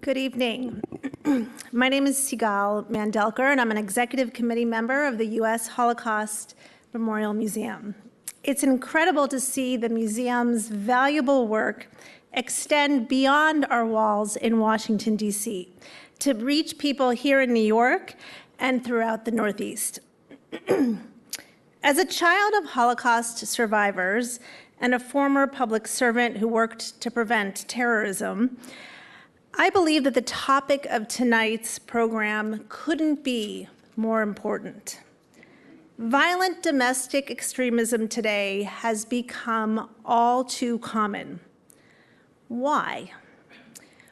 Good evening. My name is Sigal Mandelker, and I'm an executive committee member of the U.S. Holocaust Memorial Museum. It's incredible to see the museum's valuable work extend beyond our walls in Washington, D.C., to reach people here in New York and throughout the Northeast. As a child of Holocaust survivors and a former public servant who worked to prevent terrorism, I believe that the topic of tonight's program couldn't be more important. Violent domestic extremism today has become all too common. Why?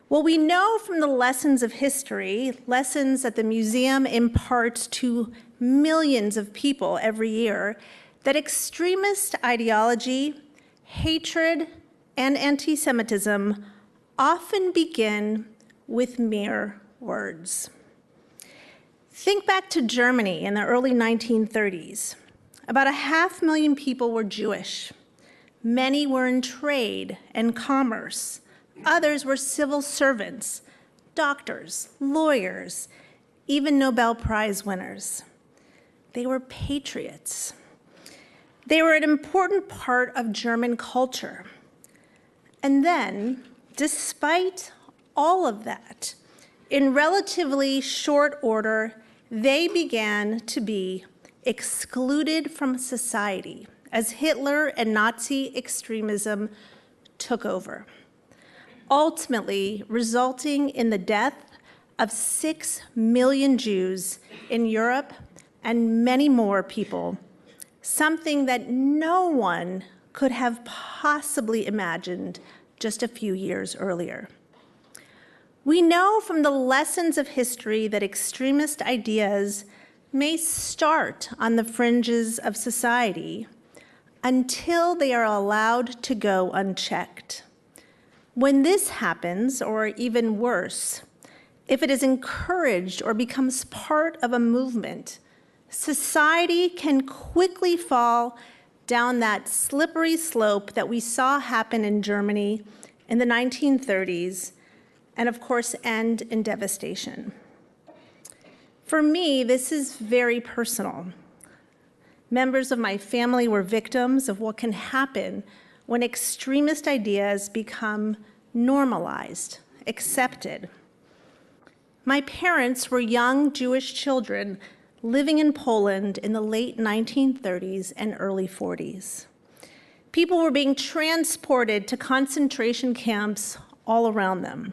Well, we know from the lessons of history, lessons that the museum imparts to millions of people every year, that extremist ideology, hatred, and anti-Semitism often begin with mere words. Think back to Germany in the early 1930s. About 500,000 people were Jewish. Many were in trade and commerce. Others were civil servants, doctors, lawyers, even Nobel Prize winners. They were patriots. They were an important part of German culture. And then, despite all of that, in relatively short order, they began to be excluded from society as Hitler and Nazi extremism took over, ultimately resulting in the death of 6 million Jews in Europe and many more people, something that no one could have possibly imagined just a few years earlier. We know from the lessons of history that extremist ideas may start on the fringes of society until they are allowed to go unchecked. When this happens, or even worse, if it is encouraged or becomes part of a movement, society can quickly fall down that slippery slope that we saw happen in Germany in the 1930s, and of course end in devastation. For me, this is very personal. Members of my family were victims of what can happen when extremist ideas become normalized, accepted. My parents were young Jewish children living in Poland in the late 1930s and early 40s. People were being transported to concentration camps all around them.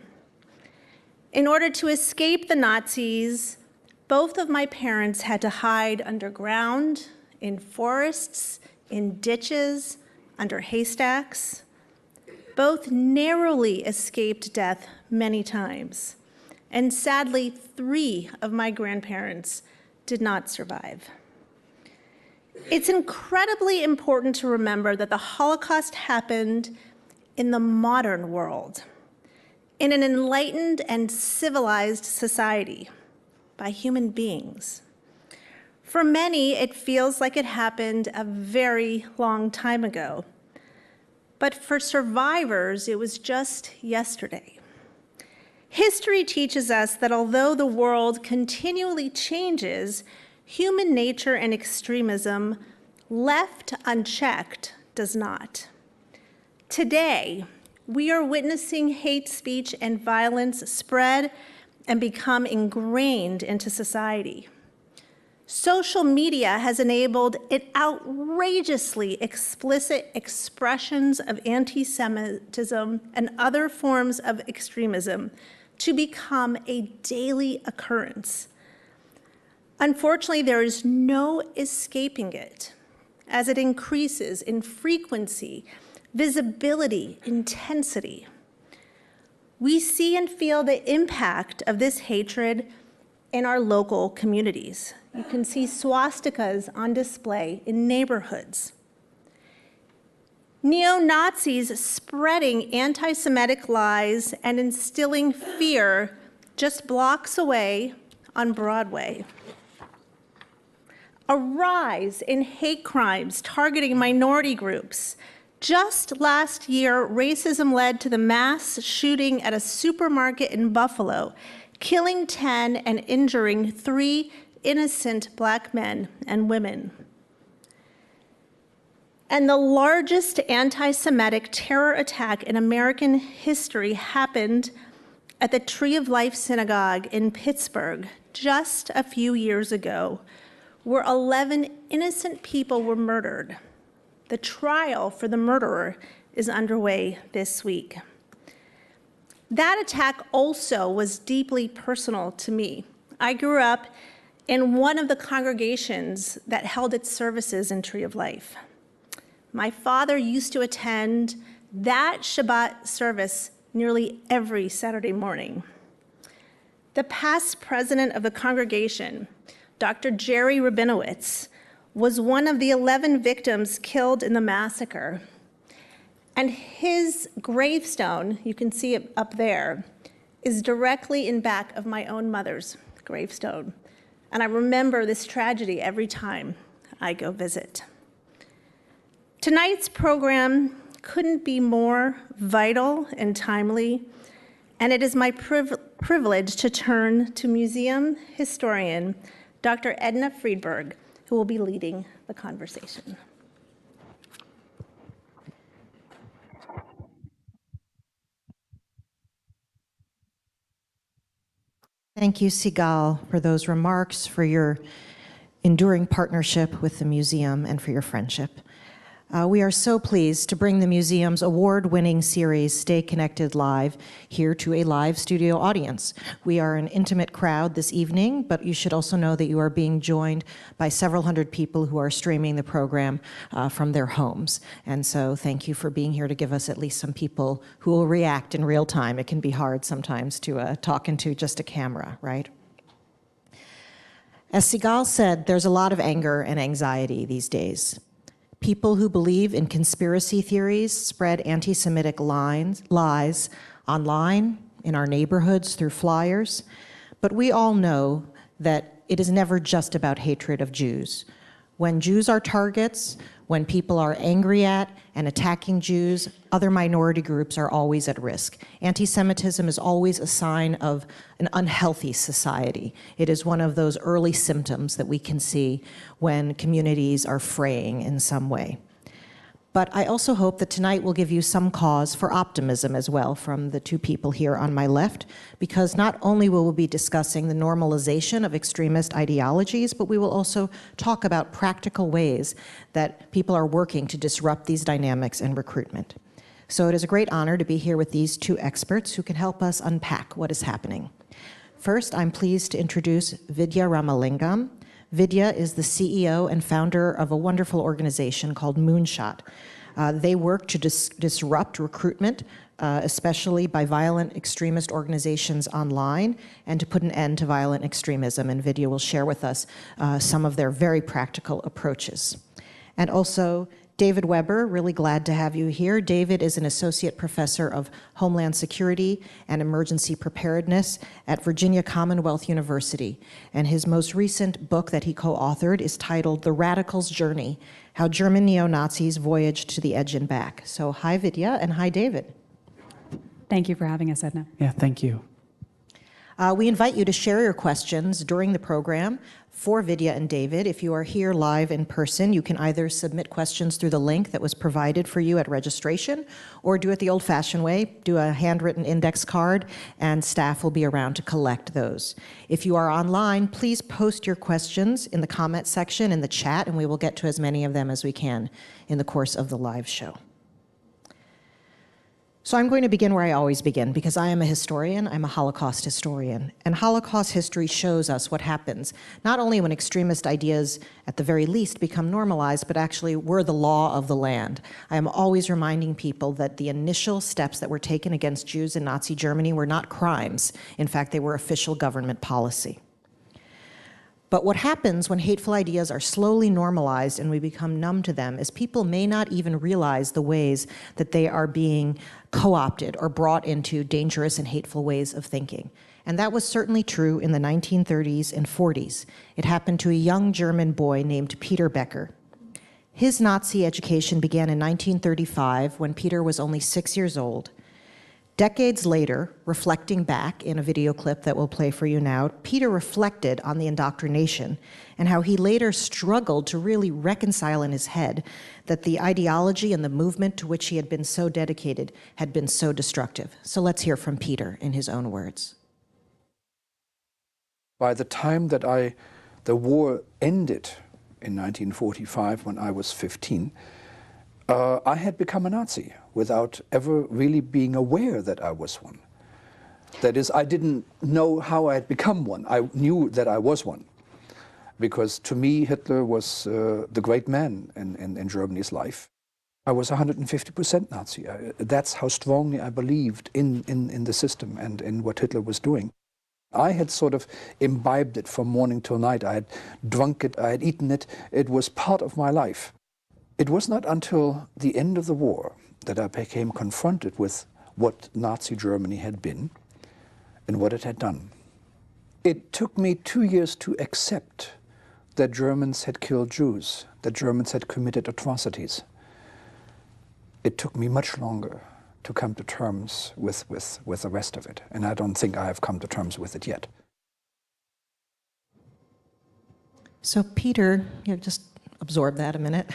In order to escape the Nazis, both of my parents had to hide underground, in forests, in ditches, under haystacks. Both narrowly escaped death many times, and sadly, 3 of my grandparents did not survive. It's incredibly important to remember that the Holocaust happened in the modern world, in an enlightened and civilized society, by human beings. For many, it feels like it happened a very long time ago. But for survivors, it was just yesterday. History teaches us that although the world continually changes, human nature and extremism, left unchecked, does not. Today, we are witnessing hate speech and violence spread and become ingrained into society. Social media has enabled outrageously explicit expressions of anti-Semitism and other forms of extremism to become a daily occurrence. Unfortunately, there is no escaping it as it increases in frequency, visibility, intensity. We see and feel the impact of this hatred in our local communities. You can see swastikas on display in neighborhoods. Neo-Nazis spreading anti-Semitic lies and instilling fear just blocks away on Broadway. A rise in hate crimes targeting minority groups, Just last year, racism led to the mass shooting at a supermarket in Buffalo, killing 10 and injuring 3 innocent Black men and women. And the largest anti-Semitic terror attack in American history happened at the Tree of Life Synagogue in Pittsburgh just a few years ago, where 11 innocent people were murdered. The trial for the murderer is underway this week. That attack also was deeply personal to me. I grew up in one of the congregations that held its services in Tree of Life. My father used to attend that Shabbat service nearly every Saturday morning. The past president of the congregation, Dr. Jerry Rabinowitz, was one of the 11 victims killed in the massacre. And his gravestone, you can see it up there, is directly in back of my own mother's gravestone. And I remember this tragedy every time I go visit. Tonight's program couldn't be more vital and timely, and it is my privilege to turn to museum historian Dr. Edna Friedberg, who will be leading the conversation. Thank you, Sigal, for those remarks, for your enduring partnership with the museum, and for your friendship. We are so pleased to bring the museum's award-winning series, Stay Connected Live, here to a live studio audience. We are an intimate crowd this evening, but you should also know that you are being joined by several hundred people who are streaming the program from their homes. And so thank you for being here to give us at least some people who will react in real time. It can be hard sometimes to talk into just a camera, right? As Sigal said, there's a lot of anger and anxiety these days. People who believe in conspiracy theories spread anti-Semitic lies online, in our neighborhoods, through flyers. But we all know that it is never just about hatred of Jews. When Jews are targets, when people are angry at and attacking Jews, other minority groups are always at risk. Anti-Semitism is always a sign of an unhealthy society. It is one of those early symptoms that we can see when communities are fraying in some way. But I also hope that tonight will give you some cause for optimism as well from the two people here on my left, because not only will we be discussing the normalization of extremist ideologies, but we will also talk about practical ways that people are working to disrupt these dynamics in recruitment. So it is a great honor to be here with these two experts who can help us unpack what is happening. First, I'm pleased to introduce Vidya Ramalingam. Vidya is the CEO and founder of a wonderful organization called Moonshot. They work to disrupt recruitment, especially by violent extremist organizations online, and to put an end to violent extremism. And Vidya will share with us some of their very practical approaches. And also, David Weber, really glad to have you here. David is an associate professor of Homeland Security and Emergency Preparedness at Virginia Commonwealth University. And his most recent book that he co-authored is titled The Radical's Journey: How German Neo-Nazis Voyaged to the Edge and Back. So hi, Vidya, and hi, David. Thank you for having us, Edna. Yeah, thank you. We invite you to share your questions during the program for Vidya and David. If you are here live in person, you can either submit questions through the link that was provided for you at registration, or do it the old-fashioned way, do a handwritten index card, and staff will be around to collect those. If you are online, please post your questions in the comment section in the chat, and we will get to as many of them as we can in the course of the live show. So I'm going to begin where I always begin, because I am a historian, I'm a Holocaust historian. And Holocaust history shows us what happens, not only when extremist ideas, at the very least, become normalized, but actually were the law of the land. I am always reminding people that the initial steps that were taken against Jews in Nazi Germany were not crimes. In fact, they were official government policy. But what happens when hateful ideas are slowly normalized and we become numb to them is people may not even realize the ways that they are being co-opted or brought into dangerous and hateful ways of thinking. And that was certainly true in the 1930s and 40s. It happened to a young German boy named Peter Becker. His Nazi education began in 1935 when Peter was only 6 years old. Decades later, reflecting back in a video clip that we'll play for you now, Peter reflected on the indoctrination and how he later struggled to really reconcile in his head that the ideology and the movement to which he had been so dedicated had been so destructive. So let's hear from Peter in his own words. By the time that the war ended in 1945, when I was 15, I had become a Nazi without ever really being aware that I was one. That is, I didn't know how I had become one. I knew that I was one, because to me Hitler was the great man in Germany's life. I was 150% Nazi. That's how strongly I believed in the system and in what Hitler was doing. I had sort of imbibed it from morning till night. I had drunk it, I had eaten it. It was part of my life. It was not until the end of the war that I became confronted with what Nazi Germany had been and what it had done. It took me 2 years to accept that Germans had killed Jews, that Germans had committed atrocities. It took me much longer to come to terms with the rest of it, and I don't think I have come to terms with it yet. So Peter, just absorb that a minute.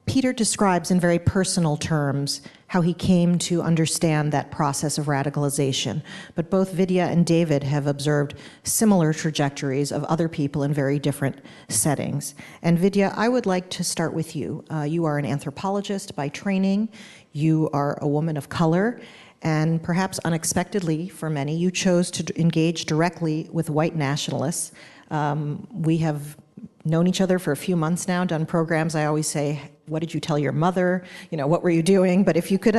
Peter describes in very personal terms how he came to understand that process of radicalization. But both Vidya and David have observed similar trajectories of other people in very different settings. And Vidya, I would like to start with you. You are an anthropologist by training. You are a woman of color. And perhaps unexpectedly for many, you chose to engage directly with white nationalists. We have known each other for a few months now, done programs. I always say, what did you tell your mother? What were you doing? But if you could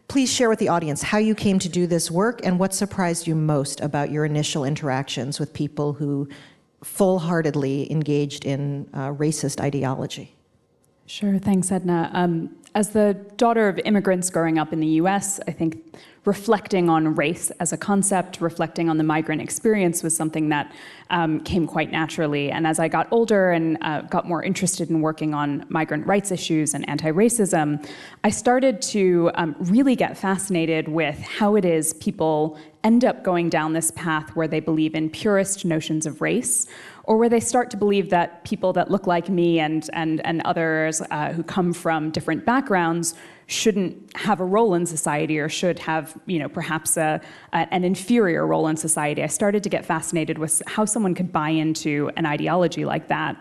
please share with the audience how you came to do this work and what surprised you most about your initial interactions with people who full-heartedly engaged in racist ideology. Sure, thanks, Edna. As the daughter of immigrants growing up in the US, I think reflecting on race as a concept, reflecting on the migrant experience was something that came quite naturally. And as I got older and got more interested in working on migrant rights issues and anti-racism, I started to really get fascinated with how it is people end up going down this path where they believe in purist notions of race, or where they start to believe that people that look like me and others who come from different backgrounds shouldn't have a role in society or should have, perhaps an inferior role in society. I started to get fascinated with how someone could buy into an ideology like that.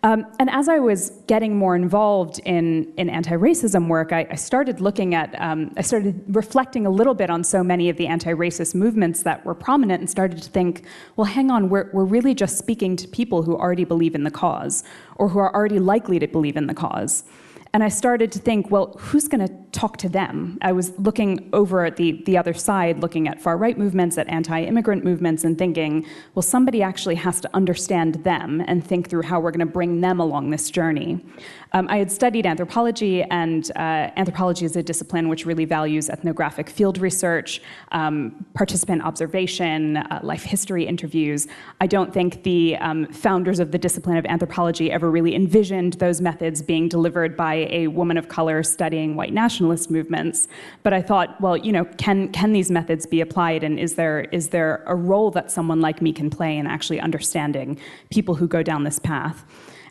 And as I was getting more involved in anti-racism work, I started looking at, I started reflecting a little bit on so many of the anti-racist movements that were prominent and started to think, well, hang on, we're really just speaking to people who already believe in the cause or who are already likely to believe in the cause. And I started to think, well, who's going to talk to them? I was looking over at the other side, looking at far-right movements, at anti-immigrant movements, and thinking, well, somebody actually has to understand them and think through how we're going to bring them along this journey. I had studied anthropology, and anthropology is a discipline which really values ethnographic field research, participant observation, life history interviews. I don't think the founders of the discipline of anthropology ever really envisioned those methods being delivered by a woman of color studying white nationalist movements. But I thought, well, can these methods be applied, and is there a role that someone like me can play in actually understanding people who go down this path?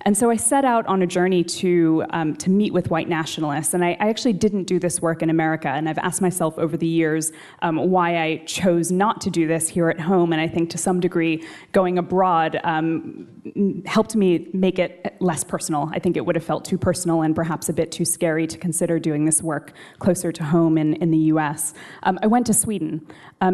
And so I set out on a journey to meet with white nationalists. And I actually didn't do this work in America. And I've asked myself over the years why I chose not to do this here at home. And I think to some degree, going abroad helped me make it less personal. I think it would have felt too personal and perhaps a bit too scary to consider doing this work closer to home in the US. I went to Sweden.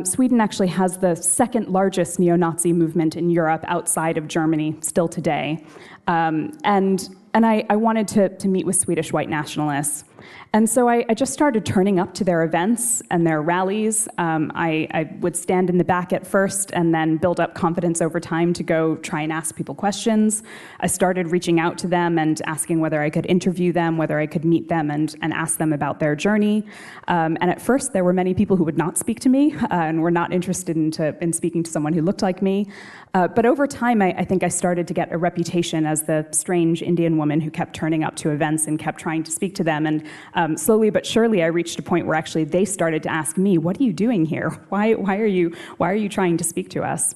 Sweden actually has the second largest neo-Nazi movement in Europe outside of Germany still today. And I wanted to meet with Swedish white nationalists. And so I just started turning up to their events and their rallies. I would stand in the back at first and then build up confidence over time to go try and ask people questions. I started reaching out to them and asking whether I could interview them, whether I could meet them and ask them about their journey. And at first, there were many people who would not speak to me and were not interested in speaking to someone who looked like me. But over time, I think I started to get a reputation as the strange Indian woman who kept turning up to events and kept trying to speak to them. And slowly but surely, I reached a point where actually they started to ask me, "What are you doing here? Why are you trying to speak to us?"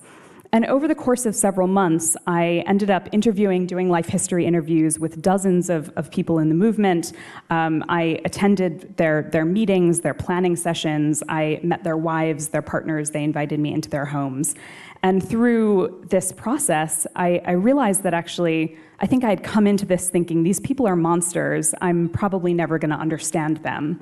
And over the course of several months, I ended up doing life history interviews with dozens of people in the movement. I attended their meetings, their planning sessions. I met their wives, their partners. They invited me into their homes. And through this process, I realized that actually, I think I had come into this thinking, these people are monsters. I'm probably never going to understand them.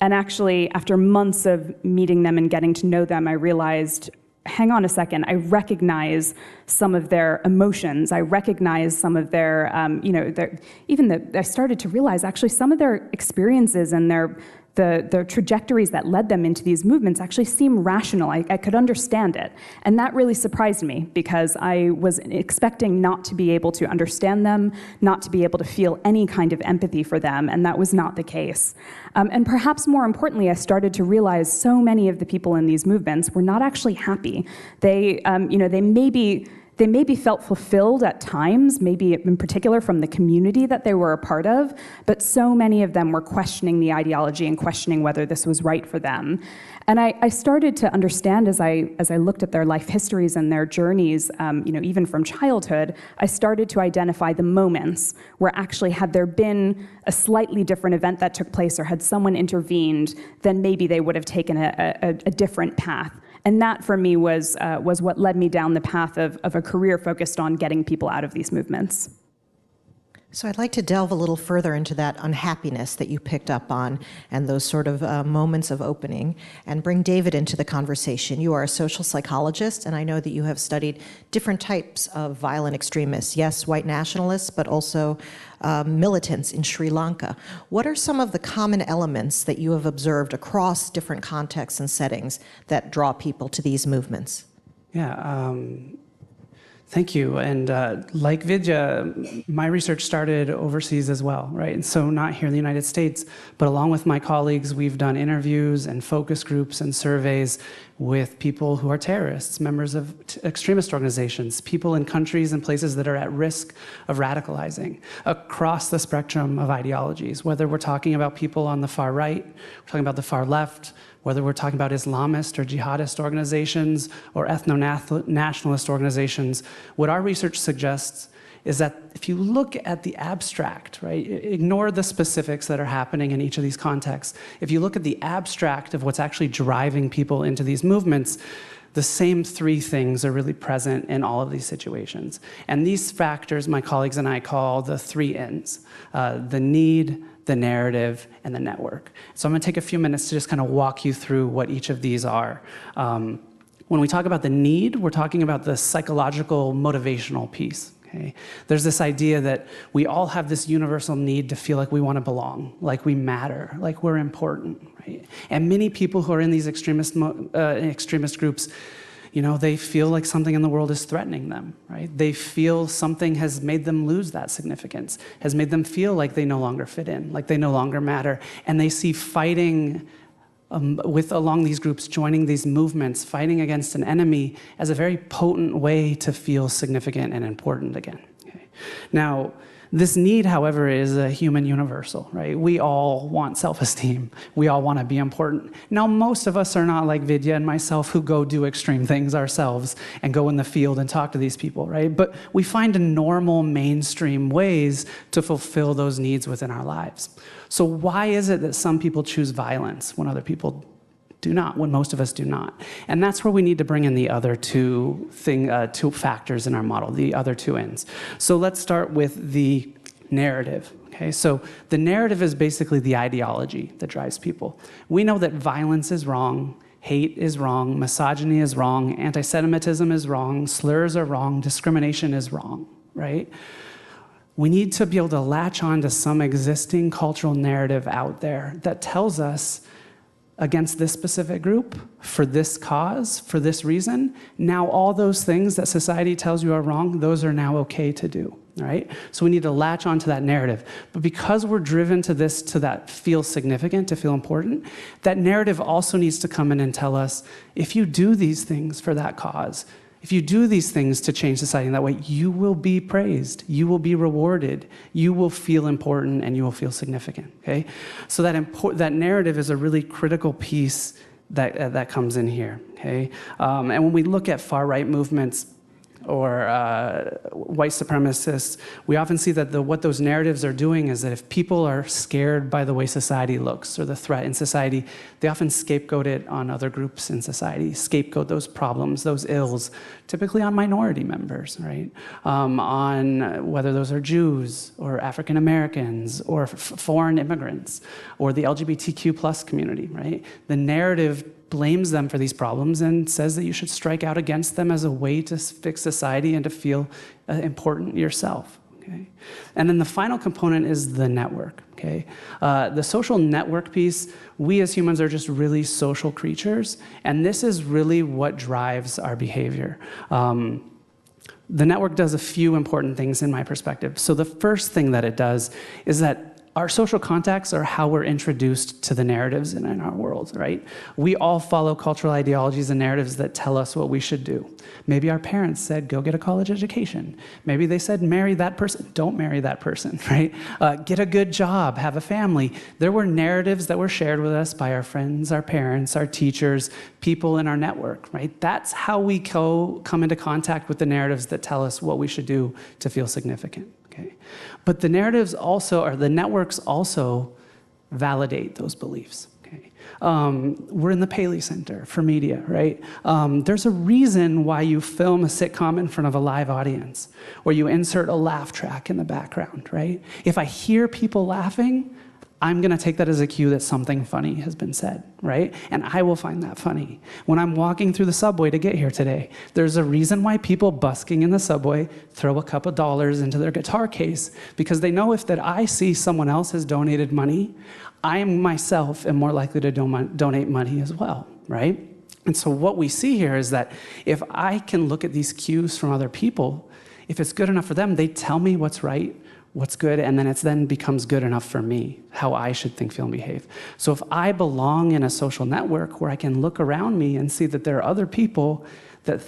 And actually, after months of meeting them and getting to know them, I realized, hang on a second, I recognize some of their emotions. I recognize some of their, I started to realize actually some of their experiences and the trajectories that led them into these movements actually seem rational. I could understand it. And that really surprised me because I was expecting not to be able to understand them, not to be able to feel any kind of empathy for them, and that was not the case. And perhaps more importantly, I started to realize so many of the people in these movements were not actually happy. They maybe felt fulfilled at times, maybe in particular from the community that they were a part of, but so many of them were questioning the ideology and questioning whether this was right for them. And I started to understand as I looked at their life histories and their journeys, even from childhood, I started to identify the moments where actually had there been a slightly different event that took place or had someone intervened, then maybe they would have taken a different path. And that, for me, was what led me down the path of a career focused on getting people out of these movements. So I'd like to delve a little further into that unhappiness that you picked up on and those sort of moments of opening and bring David into the conversation. You are a social psychologist, and I know that you have studied different types of violent extremists. Yes, white nationalists, but also militants in Sri Lanka. What are some of the common elements that you have observed across different contexts and settings that draw people to these movements? Yeah. Thank you. And like Vidya, my research started overseas as well, right? And so not here in the United States, but along with my colleagues, we've done interviews and focus groups and surveys with people who are terrorists, members of extremist organizations, people in countries and places that are at risk of radicalizing across the spectrum of ideologies, whether we're talking about people on the far right, we're talking about the far left, whether we're talking about Islamist or jihadist organizations or ethno-nationalist organizations. What our research suggests is that if you look at the abstract, right, ignore the specifics that are happening in each of these contexts. If you look at the abstract of what's actually driving people into these movements, the same three things are really present in all of these situations. And these factors, my colleagues and I call the three N's: the need, the narrative, and the network. So I'm going to take a few minutes to just kind of walk you through what each of these are. When we talk about the need, we're talking about the psychological motivational piece. Okay? There's this idea that we all have this universal need to feel like we want to belong, like we matter, like we're important. Right? And many people who are in these extremist groups, they feel like something in the world is threatening them, right? They feel something has made them lose that significance, has made them feel like they no longer fit in, like they no longer matter. And they see fighting along these groups, joining these movements, fighting against an enemy as a very potent way to feel significant and important again. Okay? Now, this need, however, is a human universal, right? We all want self-esteem. We all want to be important. Now, most of us are not like Vidya and myself who go do extreme things ourselves and go in the field and talk to these people, right? But we find normal, mainstream ways to fulfill those needs within our lives. So why is it that some people choose violence when other people do not, when most of us do not? And that's where we need to bring in the other two factors in our model, the other two ends. So let's start with the narrative. Okay, so the narrative is basically the ideology that drives people. We know that violence is wrong, hate is wrong, misogyny is wrong, anti-Semitism is wrong, slurs are wrong, discrimination is wrong, right? We need to be able to latch on to some existing cultural narrative out there that tells us against this specific group, for this cause, for this reason, now all those things that society tells you are wrong, those are now okay to do, right? So we need to latch onto that narrative. But because we're driven to this, to that feel significant, to feel important, that narrative also needs to come in and tell us, if you do these things for that cause, if you do these things to change society in that way, you will be praised, you will be rewarded, you will feel important, and you will feel significant, okay? So that narrative is a really critical piece that comes in here, okay? And when we look at far-right movements, or white supremacists, we often see that what those narratives are doing is that if people are scared by the way society looks or the threat in society, they often scapegoat it on other groups in society, scapegoat those problems, those ills, typically on minority members, right? On whether those are Jews or African Americans or foreign immigrants or the LGBTQ plus community, right? The narrative blames them for these problems and says that you should strike out against them as a way to fix society and to feel important yourself, okay? And then the final component is the network, okay? The social network piece, we as humans are just really social creatures, and this is really what drives our behavior. The network does a few important things in my perspective. So the first thing that it does is that our social contacts are how we're introduced to the narratives in our world, right? We all follow cultural ideologies and narratives that tell us what we should do. Maybe our parents said, go get a college education. Maybe they said, marry that person. Don't marry that person, right? Get a good job, have a family. There were narratives that were shared with us by our friends, our parents, our teachers, people in our network, right? That's how we come into contact with the narratives that tell us what we should do to feel significant. Okay. But the narratives also, or the networks also validate those beliefs. Okay. We're in the Paley Center for media, right? There's a reason why you film a sitcom in front of a live audience, or you insert a laugh track in the background, right? If I hear people laughing, I'm gonna take that as a cue that something funny has been said, right? And I will find that funny. When I'm walking through the subway to get here today, there's a reason why people busking in the subway throw a couple dollars into their guitar case, because they know if that I see someone else has donated money, I myself am more likely to donate money as well, right? And so what we see here is that if I can look at these cues from other people, if it's good enough for them, they tell me what's right, what's good, and then it then becomes good enough for me, how I should think, feel, and behave. So if I belong in a social network where I can look around me and see that there are other people that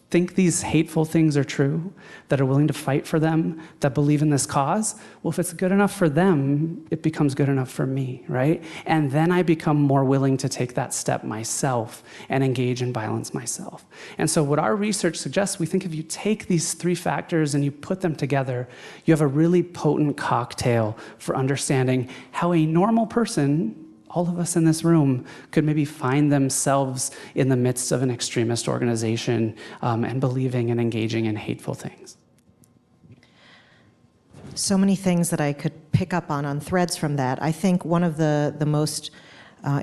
think these hateful things are true, that are willing to fight for them, that believe in this cause, well, if it's good enough for them, it becomes good enough for me, right? And then I become more willing to take that step myself and engage in violence myself. And so what our research suggests, we think if you take these three factors and you put them together, you have a really potent cocktail for understanding how a normal person, all of us in this room, could maybe find themselves in the midst of an extremist organization and believing and engaging in hateful things. So many things that I could pick up on threads from that. I think one of the most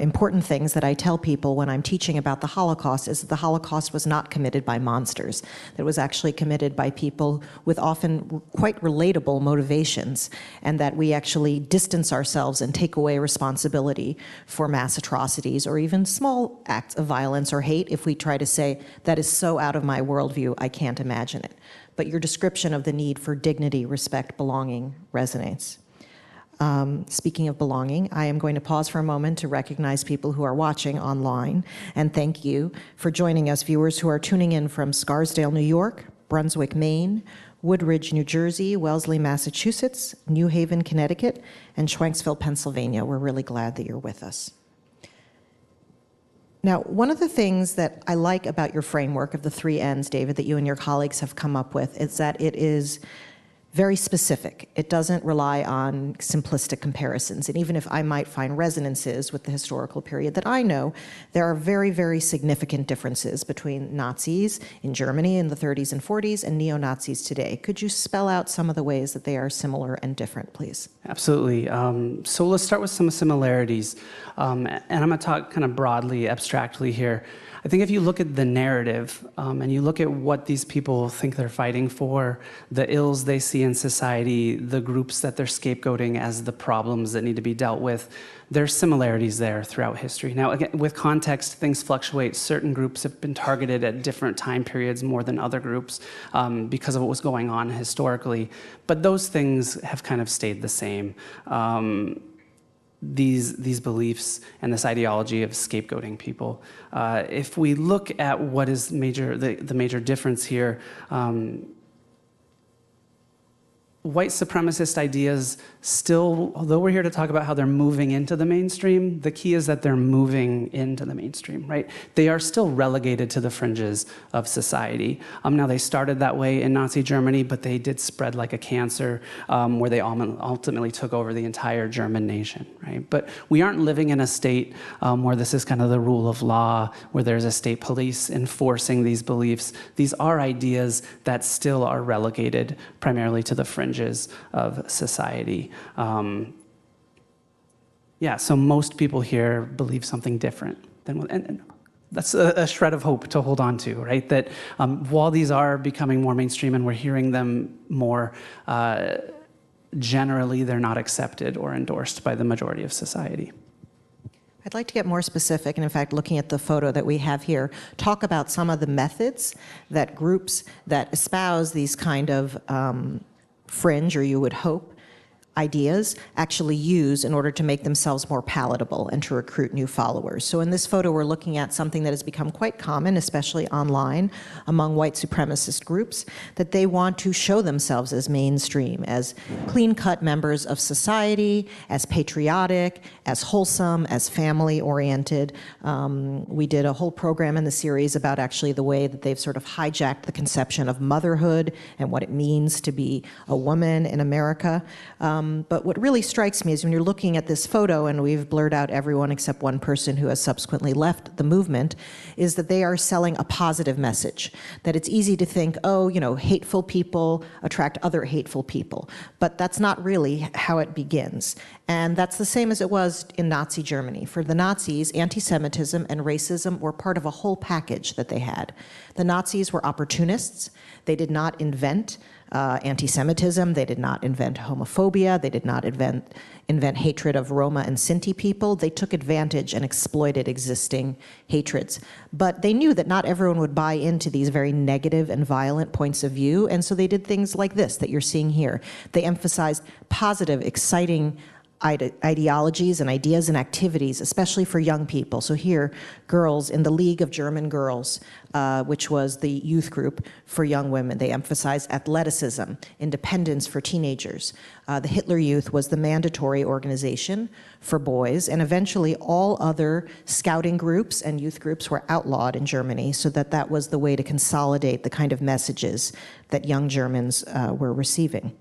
important things that I tell people when I'm teaching about the Holocaust is that the Holocaust was not committed by monsters. It was actually committed by people with often quite relatable motivations, and that we actually distance ourselves and take away responsibility for mass atrocities or even small acts of violence or hate if we try to say, that is so out of my worldview, I can't imagine it. But your description of the need for dignity, respect, belonging resonates. Speaking of belonging, I am going to pause for a moment to recognize people who are watching online, and thank you for joining us, viewers who are tuning in from Scarsdale, New York, Brunswick, Maine, Woodridge, New Jersey, Wellesley, Massachusetts, New Haven, Connecticut, and Schwenksville, Pennsylvania. We're really glad that you're with us. Now, one of the things that I like about your framework of the 3 Ns, David, that you and your colleagues have come up with is that it is very specific. It doesn't rely on simplistic comparisons. And even if I might find resonances with the historical period that I know, there are very, very significant differences between Nazis in Germany in the 30s and 40s and neo-Nazis today. Could you spell out some of the ways that they are similar and different, please? Absolutely. So let's start with some similarities. And I'm going to talk kind of broadly, abstractly here. I think if you look at the narrative and you look at what these people think they're fighting for, the ills they see in society, the groups that they're scapegoating as the problems that need to be dealt with, there's similarities there throughout history. Now, again, with context, things fluctuate. Certain groups have been targeted at different time periods more than other groups because of what was going on historically. But those things have kind of stayed the same. These beliefs and this ideology of scapegoating people. If we look at what is the major difference here, white supremacist ideas still, although we're here to talk about how they're moving into the mainstream, the key is that they're moving into the mainstream, right? They are still relegated to the fringes of society. Now, they started that way in Nazi Germany, but they did spread like a cancer, where they ultimately took over the entire German nation, right? But we aren't living in a state where this is kind of the rule of law, where there's a state police enforcing these beliefs. These are ideas that still are relegated primarily to the fringes of society. Yeah, so most people here believe something different than, and that's a shred of hope to hold on to, right? That while these are becoming more mainstream and we're hearing them more, generally they're not accepted or endorsed by the majority of society. I'd like to get more specific, and in fact, looking at the photo that we have here, talk about some of the methods that groups that espouse these kind of fringe, or you would hope, ideas actually use in order to make themselves more palatable and to recruit new followers. So in this photo, we're looking at something that has become quite common, especially online among white supremacist groups, that they want to show themselves as mainstream, as clean-cut members of society, as patriotic, as wholesome, as family-oriented. We did a whole program in the series about actually the way that they've sort of hijacked the conception of motherhood and what it means to be a woman in America. But what really strikes me is when you're looking at this photo, and we've blurred out everyone except one person who has subsequently left the movement, is that they are selling a positive message. That it's easy to think, oh, you know, hateful people attract other hateful people. But that's not really how it begins. And that's the same as it was in Nazi Germany. For the Nazis, anti-Semitism and racism were part of a whole package that they had. The Nazis were opportunists. They did not invent anti-Semitism. They did not invent homophobia. They did not invent hatred of Roma and Sinti people. They took advantage and exploited existing hatreds. But they knew that not everyone would buy into these very negative and violent points of view, and so they did things like this that you're seeing here. They emphasized positive, exciting ideologies and ideas and activities, especially for young people. So here, girls in the League of German Girls, which was the youth group for young women. They emphasized athleticism, independence for teenagers. The Hitler Youth was the mandatory organization for boys, and eventually all other scouting groups and youth groups were outlawed in Germany, so that was the way to consolidate the kind of messages that young Germans were receiving.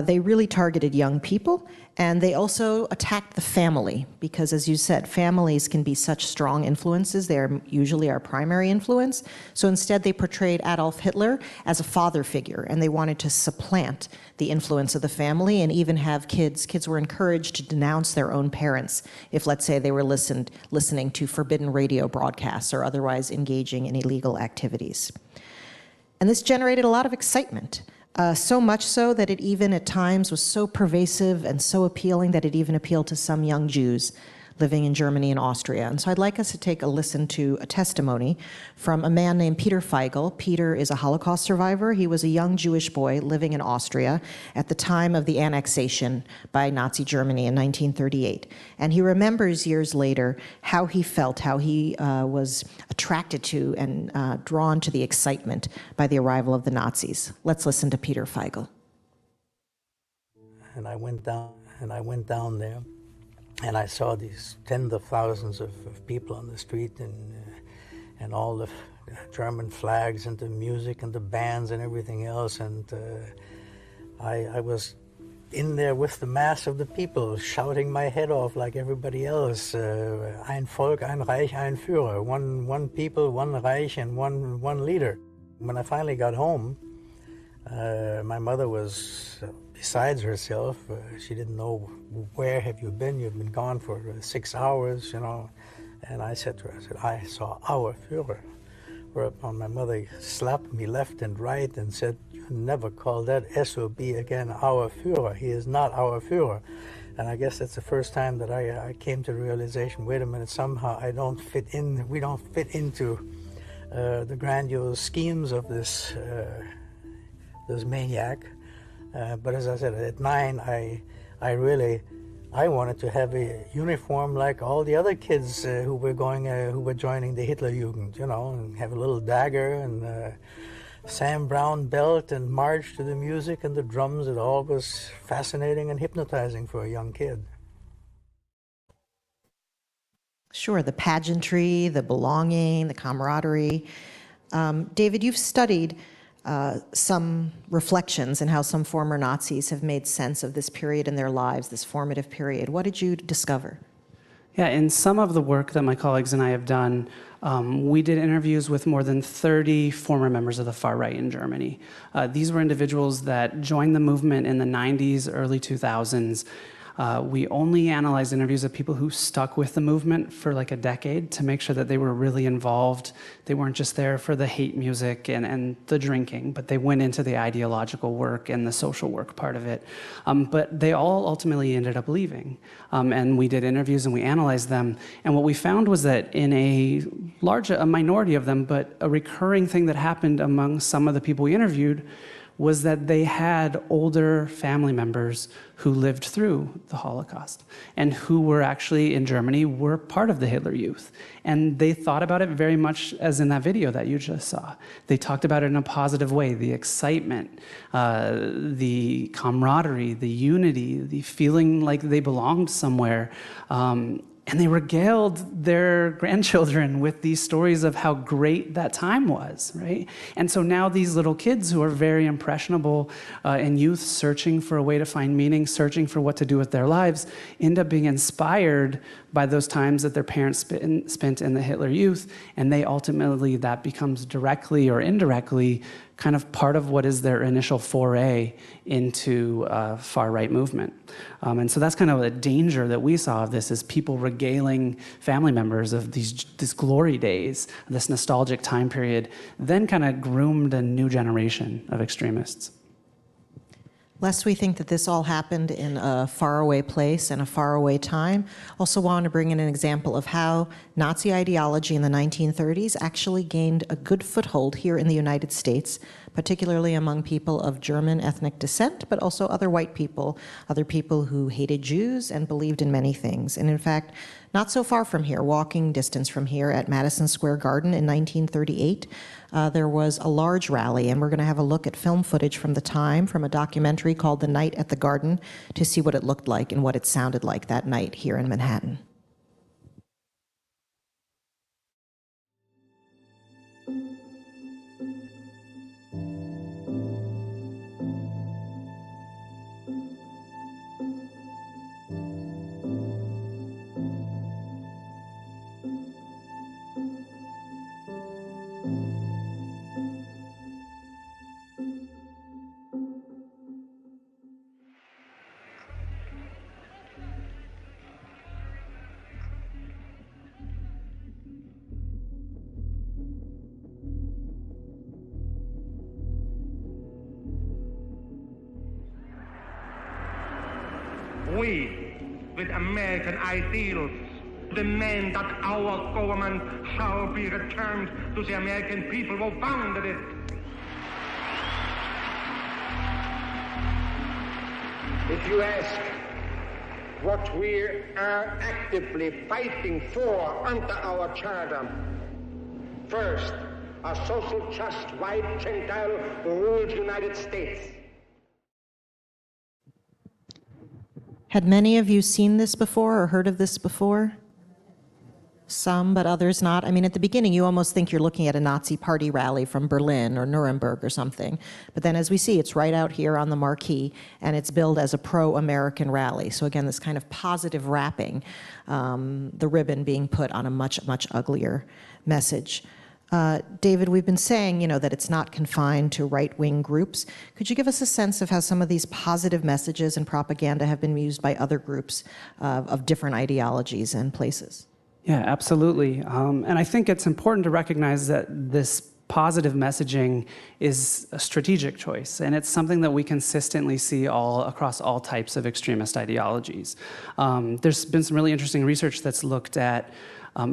They really targeted young people, and they also attacked the family, because as you said, families can be such strong influences. They are usually our primary influence. So instead they portrayed Adolf Hitler as a father figure, and they wanted to supplant the influence of the family and even have kids were encouraged to denounce their own parents if, let's say, they were listening to forbidden radio broadcasts or otherwise engaging in illegal activities. And this generated a lot of excitement. So much so that it even at times was so pervasive and so appealing that it even appealed to some young Jews living in Germany and Austria. And so I'd like us to take a listen to a testimony from a man named Peter Feigl. Peter is a Holocaust survivor. He was a young Jewish boy living in Austria at the time of the annexation by Nazi Germany in 1938. And he remembers years later how he felt, how he was attracted to and drawn to the excitement by the arrival of the Nazis. Let's listen to Peter Feigl. And I went down there. And I saw these tens of thousands of people on the street, and all the German flags and the music and the bands and everything else. And I was in there with the mass of the people, shouting my head off like everybody else. Ein Volk, ein Reich, ein Führer. One people, one Reich, and one leader. When I finally got home, my mother was besides herself. She didn't know, where have you been? You've been gone for 6 hours, you know. And I said to her, I saw our Führer slap her up on my mother, slapped me left and right and said, "You never call that SOB again our Führer. He is not our Führer." And I guess that's the first time that I came to the realization, wait a minute, somehow I don't fit in, we don't fit into the grandiose schemes of this maniac. But as I said, at 9, I wanted to have a uniform like all the other kids who were joining the Hitlerjugend, you know, and have a little dagger and Sam Brown belt and march to the music and the drums. It all was fascinating and hypnotizing for a young kid. Sure, the pageantry, the belonging, the camaraderie. David, you've studied some reflections and how some former Nazis have made sense of this period in their lives, this formative period. What did you discover? Yeah, in some of the work that my colleagues and I have done, we did interviews with more than 30 former members of the far right in Germany. These were individuals that joined the movement in the 90s, early 2000s. We only analyzed interviews of people who stuck with the movement for like a decade to make sure that they were really involved. They weren't just there for the hate music and the drinking, but they went into the ideological work and the social work part of it. But they all ultimately ended up leaving. And we did interviews and we analyzed them. And what we found was that in a minority of them, but a recurring thing that happened among some of the people we interviewed was that they had older family members who lived through the Holocaust and who were actually in Germany were part of the Hitler Youth. And they thought about it very much as in that video that you just saw. They talked about it in a positive way, the excitement, the camaraderie, the unity, the feeling like they belonged somewhere. And they regaled their grandchildren with these stories of how great that time was, right? And so now these little kids who are very impressionable in youth, searching for a way to find meaning, searching for what to do with their lives, end up being inspired by those times that their parents spent in the Hitler Youth, and they ultimately, that becomes directly or indirectly kind of part of what is their initial foray into far-right movement. And so that's kind of a danger that we saw of this, is people regaling family members of these glory days, this nostalgic time period, then kind of groomed a new generation of extremists. Lest we think that this all happened in a faraway place and a faraway time, also want to bring in an example of how Nazi ideology in the 1930s actually gained a good foothold here in the United States, particularly among people of German ethnic descent, but also other white people, other people who hated Jews and believed in many things. And in fact, not so far from here, walking distance from here at Madison Square Garden in 1938, there was a large rally, and we're going to have a look at film footage from the time, from a documentary called The Night at the Garden, to see what it looked like and what it sounded like that night here in Manhattan. We, with American ideals, demand that our government shall be returned to the American people who founded it. If you ask what we are actively fighting for under our charter, first, a social, just, white Gentile who rules the United States. Had many of you seen this before or heard of this before? Some, but others not. I mean, at the beginning, you almost think you're looking at a Nazi party rally from Berlin or Nuremberg or something. But then as we see, it's right out here on the marquee, and it's billed as a pro-American rally. So again, this kind of positive wrapping, the ribbon being put on a much, much uglier message. David, we've been saying, that it's not confined to right-wing groups. Could you give us a sense of how some of these positive messages and propaganda have been used by other groups of different ideologies and places? Yeah, absolutely. And I think it's important to recognize that this positive messaging is a strategic choice, and it's something that we consistently see all across all types of extremist ideologies. There's been some really interesting research that's looked at,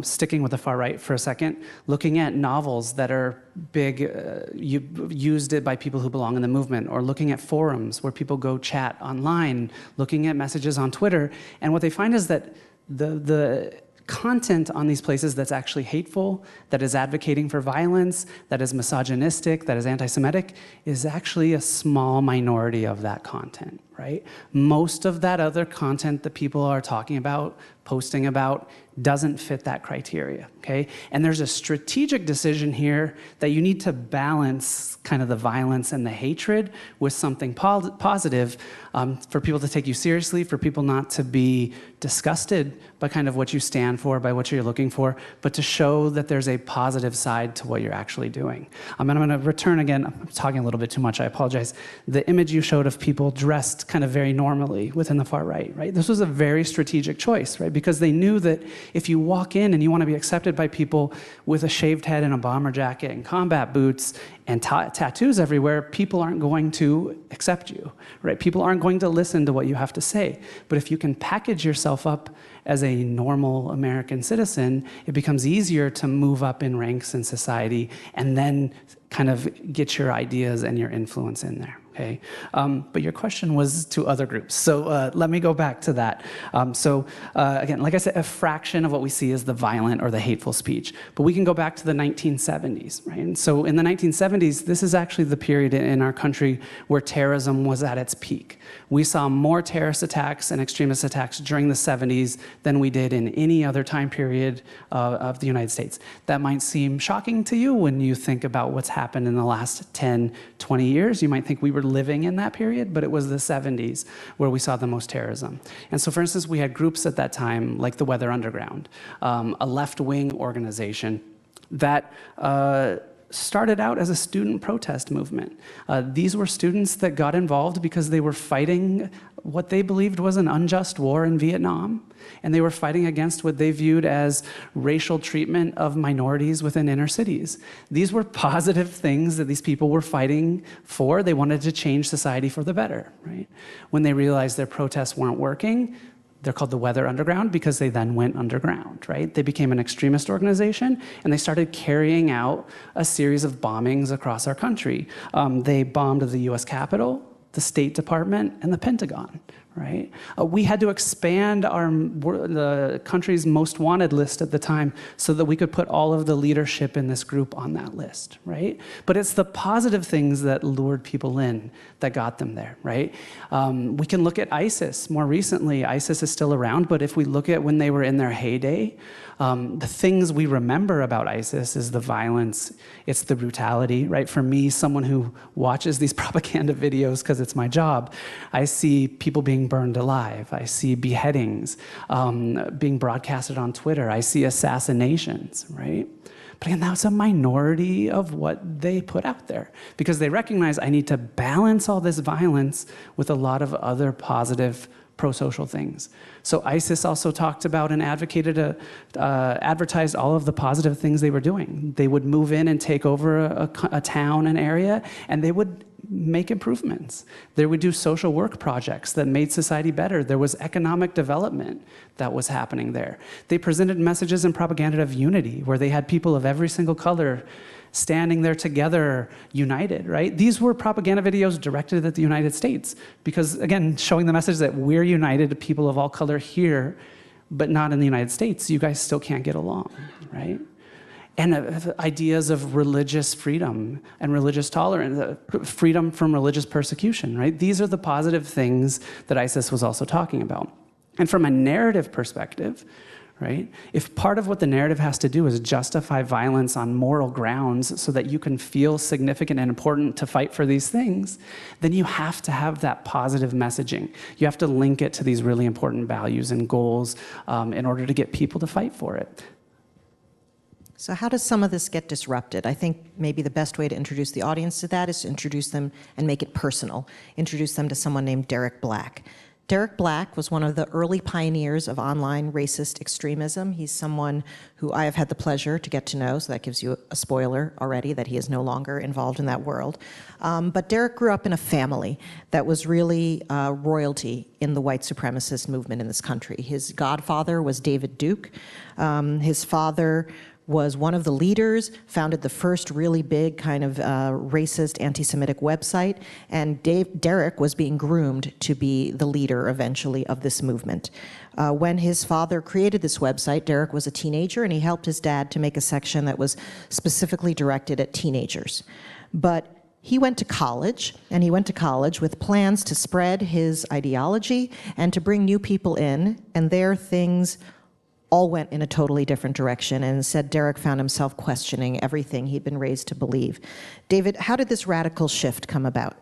sticking with the far right for a second, looking at novels that are big, used by people who belong in the movement, or looking at forums where people go chat online, looking at messages on Twitter, and what they find is that the content on these places that's actually hateful, that is advocating for violence, that is misogynistic, that is anti-Semitic, is actually a small minority of that content, right? Most of that other content that people are talking about, posting about, doesn't fit that criteria, okay? And there's a strategic decision here that you need to balance kind of the violence and the hatred with something positive, for people to take you seriously, for people not to be disgusted by kind of what you stand for, by what you're looking for, but to show that there's a positive side to what you're actually doing. And I'm gonna return again, I'm talking a little bit too much, I apologize. The image you showed of people dressed kind of very normally within the far right, right? This was a very strategic choice, right? Because they knew that if you walk in and you want to be accepted by people with a shaved head and a bomber jacket and combat boots and tattoos everywhere, people aren't going to accept you, right? People aren't going to listen to what you have to say. But if you can package yourself up as a normal American citizen, it becomes easier to move up in ranks in society and then kind of get your ideas and your influence in there. Okay, but your question was to other groups, so let me go back to that. Again, like I said, a fraction of what we see is the violent or the hateful speech, but we can go back to the 1970s, right? And so in the 1970s, this is actually the period in our country where terrorism was at its peak. We saw more terrorist attacks and extremist attacks during the 70s than we did in any other time period of the United States. That might seem shocking to you when you think about what's happened in the last 10, 20 years. You might think we were living in that period, but it was the 70s where we saw the most terrorism. And so, for instance, we had groups at that time like the Weather Underground, a left-wing organization that started out as a student protest movement. These were students that got involved because they were fighting what they believed was an unjust war in Vietnam, and they were fighting against what they viewed as racial treatment of minorities within inner cities. These were positive things that these people were fighting for. They wanted to change society for the better, right? When they realized their protests weren't working, they're called the Weather Underground because they then went underground, right? They became an extremist organization, and they started carrying out a series of bombings across our country. They bombed the US Capitol, the State Department, and the Pentagon, right? We had to expand the country's most wanted list at the time so that we could put all of the leadership in this group on that list, right? But it's the positive things that lured people in that got them there, right? We can look at ISIS. More recently, ISIS is still around, but if we look at when they were in their heyday, the things we remember about ISIS is the violence, it's the brutality, right? For me, someone who watches these propaganda videos because it's my job, I see people being burned alive. I see beheadings being broadcasted on Twitter. I see assassinations, right? But again, that's a minority of what they put out there because they recognize I need to balance all this violence with a lot of other positive pro-social things. So ISIS also talked about and advocated, advertised all of the positive things they were doing. They would move in and take over a town, an area, and they would make improvements. They would do social work projects that made society better. There was economic development that was happening there. They presented messages and propaganda of unity, where they had people of every single color standing there together, united, right? These were propaganda videos directed at the United States because, again, showing the message that we're united, people of all color here, but not in the United States. You guys still can't get along, right? And ideas of religious freedom and religious tolerance, freedom from religious persecution, right? These are the positive things that ISIS was also talking about. And from a narrative perspective, right? If part of what the narrative has to do is justify violence on moral grounds so that you can feel significant and important to fight for these things, then you have to have that positive messaging. You have to link it to these really important values and goals in order to get people to fight for it. So how does some of this get disrupted? I think maybe the best way to introduce the audience to that is to introduce them and make it personal. Introduce them to someone named Derek Black. Derek Black was one of the early pioneers of online racist extremism. He's someone who I have had the pleasure to get to know, so that gives you a spoiler already that he is no longer involved in that world. But Derek grew up in a family that was really royalty in the white supremacist movement in this country. His godfather was David Duke. His father was one of the leaders, founded the first really big kind of racist anti-Semitic website, and Derek was being groomed to be the leader eventually of this movement. When his father created this website, Derek was a teenager, and he helped his dad to make a section that was specifically directed at teenagers. But he went to college, and he went to college with plans to spread his ideology and to bring new people in, and there things all went in a totally different direction, and instead Derek found himself questioning everything he'd been raised to believe. David, how did this radical shift come about?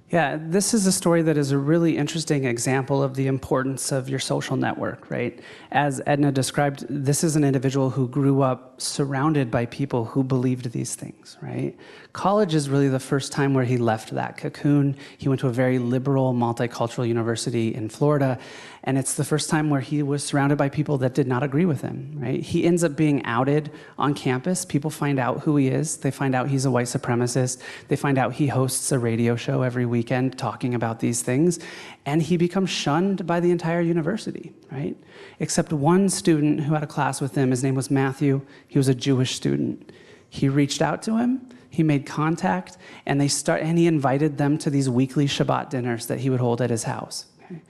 Yeah, this is a story that is a really interesting example of the importance of your social network, right? As Edna described, this is an individual who grew up surrounded by people who believed these things, right? College is really the first time where he left that cocoon. He went to a very liberal, multicultural university in Florida, and it's the first time where he was surrounded by people that did not agree with him, right? He ends up being outed on campus. People find out who he is. They find out he's a white supremacist. They find out he hosts a radio show every weekend talking about these things, and he becomes shunned by the entire university, right? Except one student who had a class with him, his name was Matthew. He was a Jewish student. He reached out to him, he made contact, and he invited them to these weekly Shabbat dinners that he would hold at his house. Okay?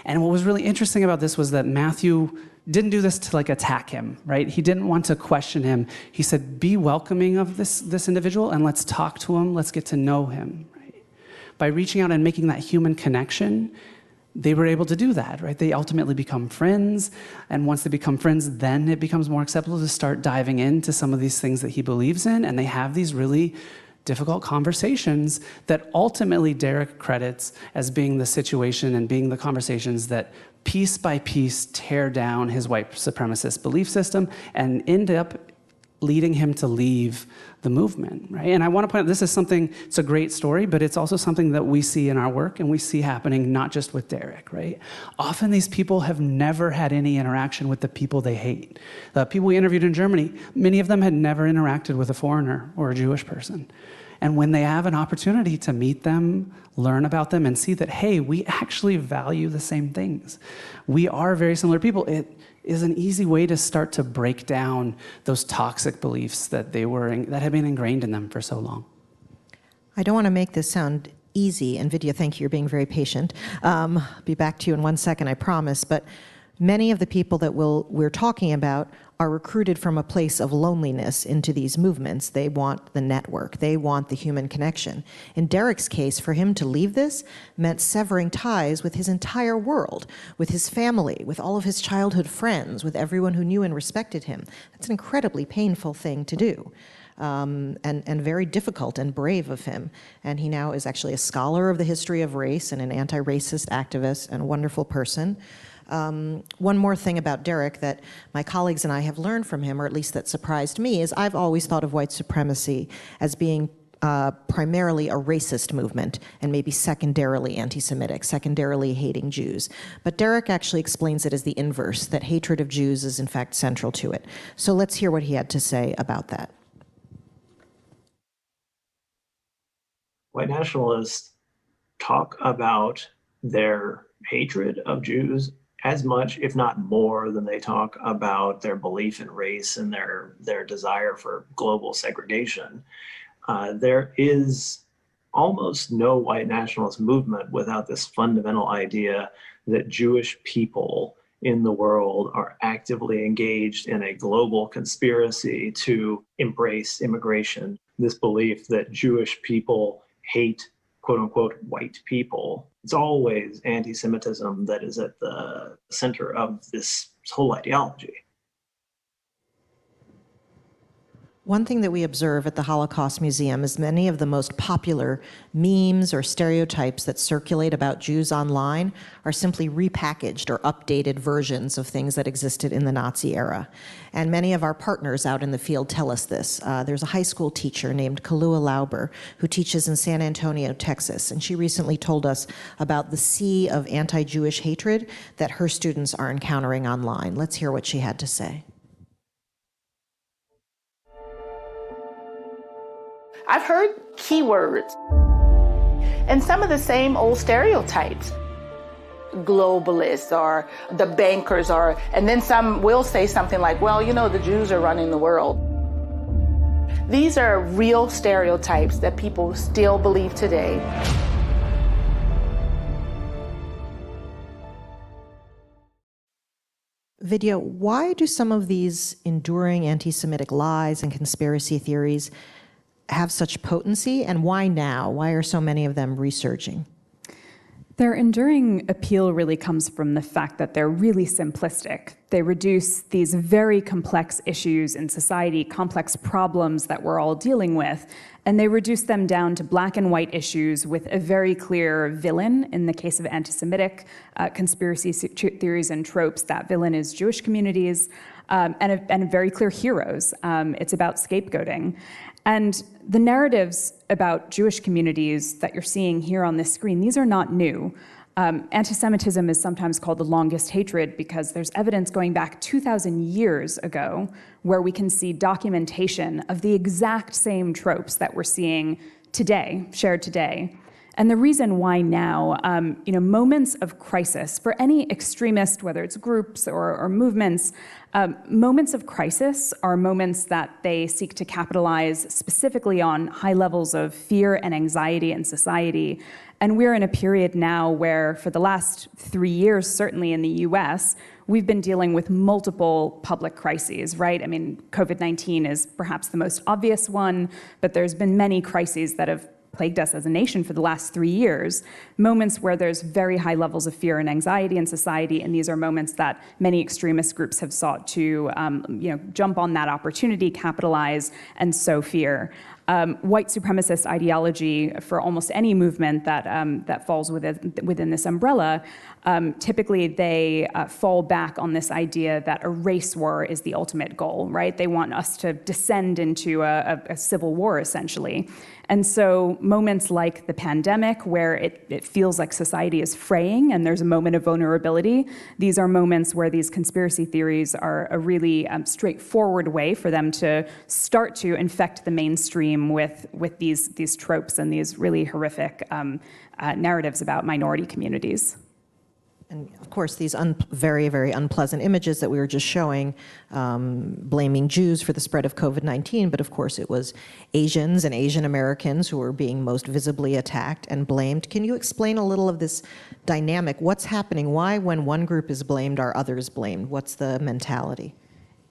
And what was really interesting about this was that Matthew didn't do this to attack him, right? He didn't want to question him. He said, be welcoming of this individual, and let's talk to him, let's get to know him. Right? By reaching out and making that human connection, they were able to do that, right? They ultimately become friends, and once they become friends, then it becomes more acceptable to start diving into some of these things that he believes in, and they have these really difficult conversations that ultimately Derek credits as being the situation and being the conversations that piece by piece tear down his white supremacist belief system and end up leading him to leave the movement, right? And I want to point out, this is something, it's a great story, but it's also something that we see in our work and we see happening not just with Derek, right? Often these people have never had any interaction with the people they hate. The people we interviewed in Germany, many of them had never interacted with a foreigner or a Jewish person. And when they have an opportunity to meet them, learn about them, and see that, hey, we actually value the same things. We are very similar people. It is an easy way to start to break down those toxic beliefs that that had been ingrained in them for so long. I don't want to make this sound easy, and Vidya, thank you, you're being very patient. I'll be back to you in 1 second, I promise, but many of the people that we're talking about are recruited from a place of loneliness into these movements. They want the network. They want the human connection. In Derek's case, for him to leave this meant severing ties with his entire world, with his family, with all of his childhood friends, with everyone who knew and respected him. That's an incredibly painful thing to do. And very difficult and brave of him. And he now is actually a scholar of the history of race and an anti-racist activist and a wonderful person. One more thing about Derek that my colleagues and I have learned from him, or at least that surprised me, is I've always thought of white supremacy as being primarily a racist movement and maybe secondarily anti-Semitic, secondarily hating Jews. But Derek actually explains it as the inverse, that hatred of Jews is in fact central to it. So let's hear what he had to say about that. White nationalists talk about their hatred of Jews as much, if not more, than they talk about their belief in race and their desire for global segregation. There is almost no white nationalist movement without this fundamental idea that Jewish people in the world are actively engaged in a global conspiracy to embrace immigration. This belief that Jewish people hate quote unquote white people. It's always anti-Semitism that is at the center of this whole ideology. One thing that we observe at the Holocaust Museum is many of the most popular memes or stereotypes that circulate about Jews online are simply repackaged or updated versions of things that existed in the Nazi era. And many of our partners out in the field tell us this. There's a high school teacher named Kalua Lauber who teaches in San Antonio, Texas, and she recently told us about the sea of anti-Jewish hatred that her students are encountering online. Let's hear what she had to say. I've heard keywords and some of the same old stereotypes. Globalists or the bankers and then some will say something like, well, you know, the Jews are running the world. These are real stereotypes that people still believe today. Vidya, why do some of these enduring anti-Semitic lies and conspiracy theories have such potency, and why now? Why are so many of them resurging? Their enduring appeal really comes from the fact that they're really simplistic. They reduce these very complex issues in society, complex problems that we're all dealing with, and they reduce them down to black and white issues with a very clear villain. In the case of anti-Semitic conspiracy theories and tropes, that villain is Jewish communities, and very clear heroes. It's about scapegoating. And the narratives about Jewish communities that you're seeing here on this screen, these are not new. Anti-Semitism is sometimes called the longest hatred because there's evidence going back 2,000 years ago where we can see documentation of the exact same tropes that we're seeing today, shared today. And the reason why now, moments of crisis for any extremist, whether it's groups or movements, moments of crisis are moments that they seek to capitalize specifically on high levels of fear and anxiety in society. And we're in a period now where for the last 3 years, certainly in the US, we've been dealing with multiple public crises, right? I mean, COVID-19 is perhaps the most obvious one, but there's been many crises that have plagued us as a nation for the last 3 years, moments where there's very high levels of fear and anxiety in society, and these are moments that many extremist groups have sought to jump on that opportunity, capitalize, and sow fear. White supremacist ideology for almost any movement that falls within this umbrella, typically they fall back on this idea that a race war is the ultimate goal, right? They want us to descend into a civil war, essentially. And so moments like the pandemic, where it feels like society is fraying and there's a moment of vulnerability, these are moments where these conspiracy theories are a really straightforward way for them to start to infect the mainstream with these tropes and these really horrific narratives about minority communities. And of course, these very, very unpleasant images that we were just showing, blaming Jews for the spread of COVID-19, but of course it was Asians and Asian Americans who were being most visibly attacked and blamed. Can you explain a little of this dynamic? What's happening? Why, when one group is blamed, are others blamed? What's the mentality?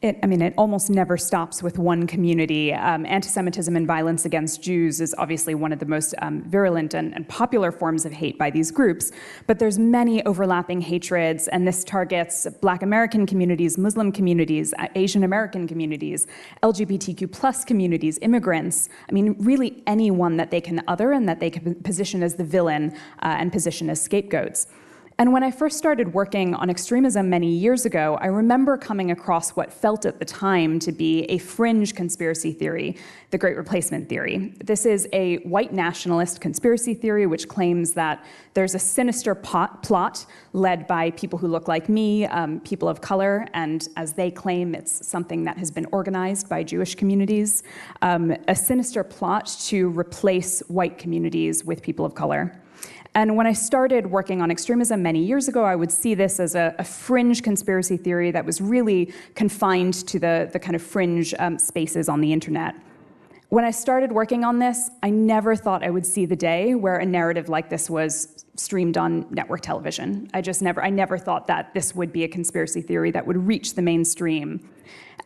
It almost never stops with one community. Anti-Semitism and violence against Jews is obviously one of the most virulent and popular forms of hate by these groups, but there's many overlapping hatreds, and this targets Black American communities, Muslim communities, Asian American communities, LGBTQ plus communities, immigrants. Really anyone that they can other and that they can position as the villain and position as scapegoats. And when I first started working on extremism many years ago, I remember coming across what felt at the time to be a fringe conspiracy theory, the Great Replacement theory. This is a white nationalist conspiracy theory which claims that there's a sinister plot led by people who look like me, people of color, and as they claim, it's something that has been organized by Jewish communities, a sinister plot to replace white communities with people of color. And when I started working on extremism many years ago, I would see this as a fringe conspiracy theory that was really confined to the kind of fringe spaces on the internet. When I started working on this, I never thought I would see the day where a narrative like this was streamed on network television. I never thought that this would be a conspiracy theory that would reach the mainstream.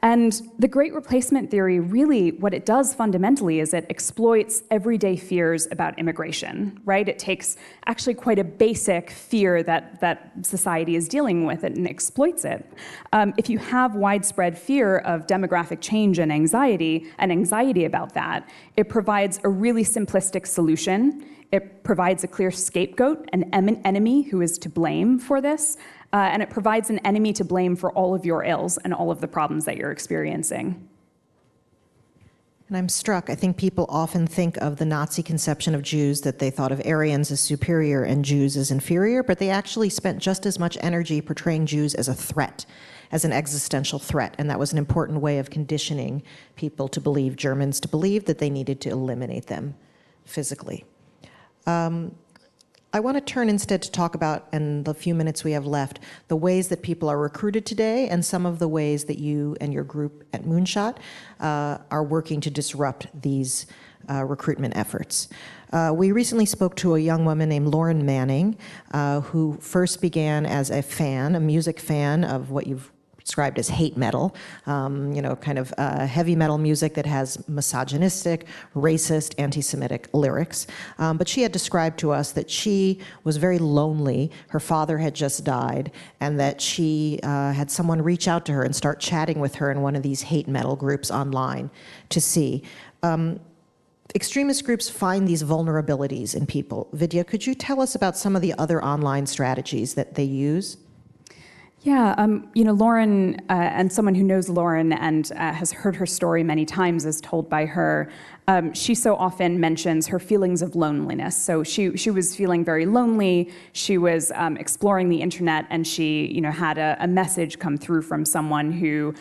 And the Great Replacement theory, really, what it does fundamentally is it exploits everyday fears about immigration, right? It takes actually quite a basic fear that society is dealing with and exploits it. If you have widespread fear of demographic change and anxiety about that, it provides a really simplistic solution. It provides a clear scapegoat, an enemy who is to blame for this, and it provides an enemy to blame for all of your ills and all of the problems that you're experiencing. And I'm struck. I think people often think of the Nazi conception of Jews that they thought of Aryans as superior and Jews as inferior, but they actually spent just as much energy portraying Jews as a threat, as an existential threat. And that was an important way of conditioning people to believe, Germans to believe, that they needed to eliminate them physically. I want to turn instead to talk about, in the few minutes we have left, the ways that people are recruited today and some of the ways that you and your group at Moonshot are working to disrupt these recruitment efforts. We recently spoke to a young woman named Lauren Manning, who first began as a music fan of what you've described as hate metal, kind of heavy metal music that has misogynistic, racist, anti-Semitic lyrics. But she had described to us that she was very lonely. Her father had just died, and that she had someone reach out to her and start chatting with her in one of these hate metal groups online to see. Extremist groups find these vulnerabilities in people. Vidya, could you tell us about some of the other online strategies that they use? Yeah, Lauren, and someone who knows Lauren and has heard her story many times as told by her, she so often mentions her feelings of loneliness. So she was feeling very lonely. She was exploring the internet, and she had a message come through from someone who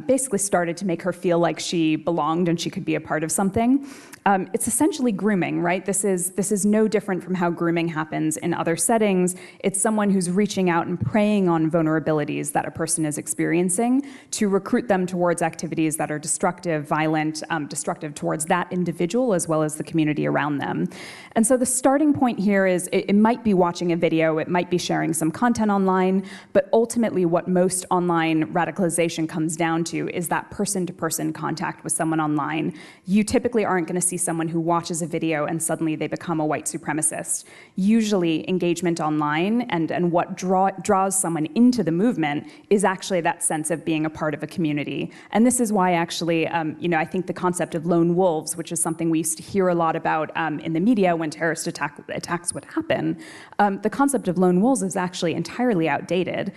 basically started to make her feel like she belonged and she could be a part of something. It's essentially grooming, right? This is no different from how grooming happens in other settings. It's someone who's reaching out and preying on vulnerabilities that a person is experiencing to recruit them towards activities that are destructive, violent, destructive towards that individual as well as the community around them. And so the starting point here is it might be watching a video, it might be sharing some content online, but ultimately what most online radicalization comes down to is that person-to-person contact with someone online. You typically aren't going to see someone who watches a video and suddenly they become a white supremacist. Usually engagement online and what draws someone into the movement is actually that sense of being a part of a community. And this is why actually, I think the concept of lone wolves, which is something we used to hear a lot about in the media when terrorist attacks would happen, the concept of lone wolves is actually entirely outdated.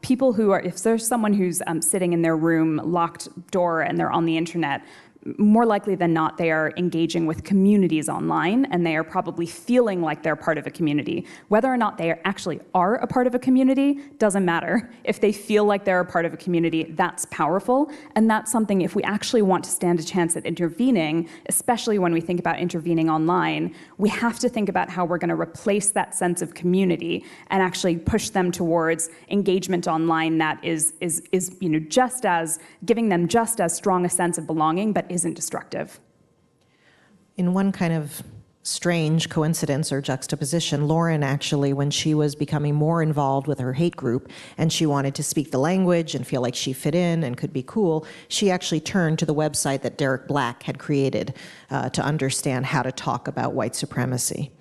People who are, if there's someone who's sitting in their room, locked door, and they're on the internet, more likely than not, they are engaging with communities online, and they are probably feeling like they're part of a community. Whether or not they actually are a part of a community doesn't matter. If they feel like they're a part of a community, that's powerful, and that's something, if we actually want to stand a chance at intervening, especially when we think about intervening online, we have to think about how we're going to replace that sense of community and actually push them towards engagement online that is just as giving them just as strong a sense of belonging, but isn't destructive. In one kind of strange coincidence or juxtaposition, Lauren actually, when she was becoming more involved with her hate group and she wanted to speak the language and feel like she fit in and could be cool, she actually turned to the website that Derek Black had created to understand how to talk about white supremacy.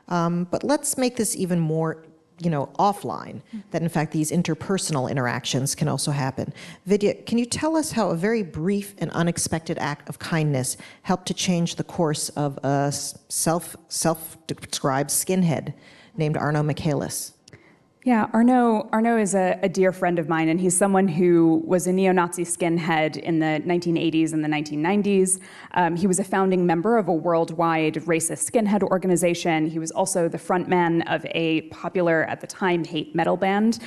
But let's make this even more offline, that in fact these interpersonal interactions can also happen. Vidya, can you tell us how a very brief and unexpected act of kindness helped to change the course of a self-described skinhead named Arno Michaelis? Yeah, Arno is a dear friend of mine, and he's someone who was a neo-Nazi skinhead in the 1980s and the 1990s. He was a founding member of a worldwide racist skinhead organization. He was also the frontman of a popular, at the time, hate metal band.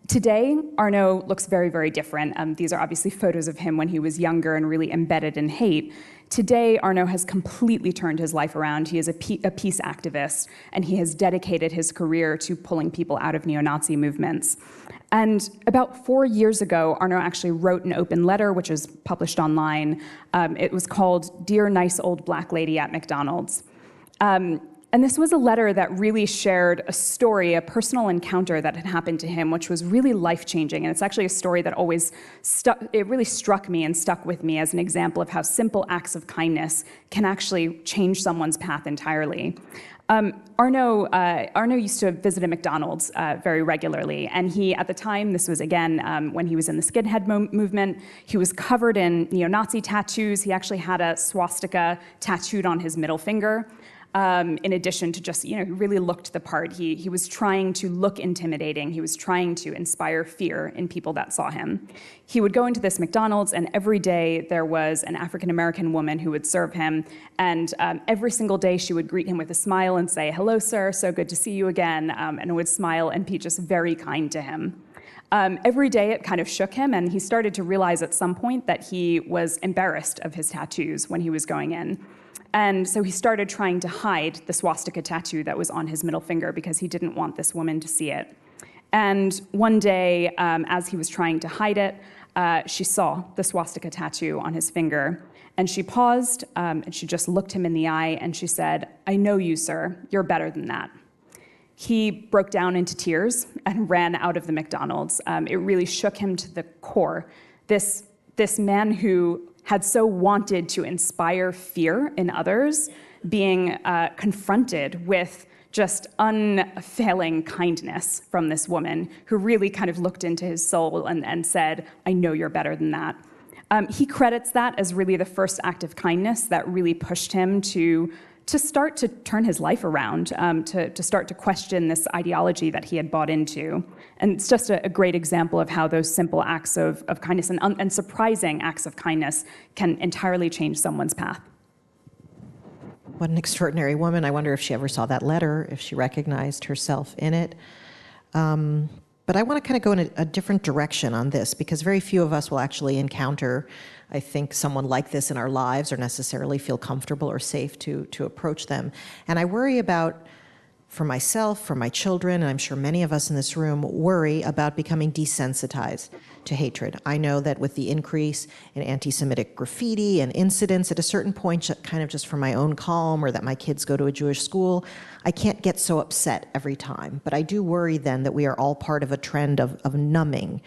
Today, Arno looks very, very different. These are obviously photos of him when he was younger and really embedded in hate. Today, Arno has completely turned his life around. He is a peace activist, and he has dedicated his career to pulling people out of neo-Nazi movements. And about 4 years ago, Arno actually wrote an open letter, which is published online. It was called Dear Nice Old Black Lady at McDonald's. And this was a letter that really shared a story, a personal encounter that had happened to him, which was really life-changing. And it's actually a story that always really struck me and stuck with me as an example of how simple acts of kindness can actually change someone's path entirely. Arno used to visit a McDonald's very regularly, and he, at the time, this was again when he was in the skinhead movement, he was covered in neo-Nazi tattoos. He actually had a swastika tattooed on his middle finger. In addition to just, he really looked the part. He was trying to look intimidating. He was trying to inspire fear in people that saw him. He would go into this McDonald's, and every day there was an African-American woman who would serve him. And every single day she would greet him with a smile and say, "Hello, sir, so good to see you again," and would smile and be just very kind to him. Every day it kind of shook him, and he started to realize at some point that he was embarrassed of his tattoos when he was going in. And so he started trying to hide the swastika tattoo that was on his middle finger because he didn't want this woman to see it. And one day, as he was trying to hide it, she saw the swastika tattoo on his finger. And she paused, and she just looked him in the eye, and she said, "I know you, sir. You're better than that." He broke down into tears and ran out of the McDonald's. It really shook him to the core. This man who had so wanted to inspire fear in others, being confronted with just unfailing kindness from this woman who really kind of looked into his soul and said, "I know you're better than that." He credits that as really the first act of kindness that really pushed him to start to turn his life around, to start to question this ideology that he had bought into. And it's just a great example of how those simple acts of kindness and surprising acts of kindness can entirely change someone's path. What an extraordinary woman. I wonder if she ever saw that letter, if she recognized herself in it. But I want to kind of go in a different direction on this, because very few of us will actually encounter, I think, someone like this in our lives or necessarily feel comfortable or safe to approach them. And I worry about, for myself, for my children, and I'm sure many of us in this room worry about becoming desensitized to hatred. I know that with the increase in anti-Semitic graffiti and incidents, at a certain point, kind of just for my own calm, or that my kids go to a Jewish school, I can't get so upset every time. But I do worry then that we are all part of a trend of numbing.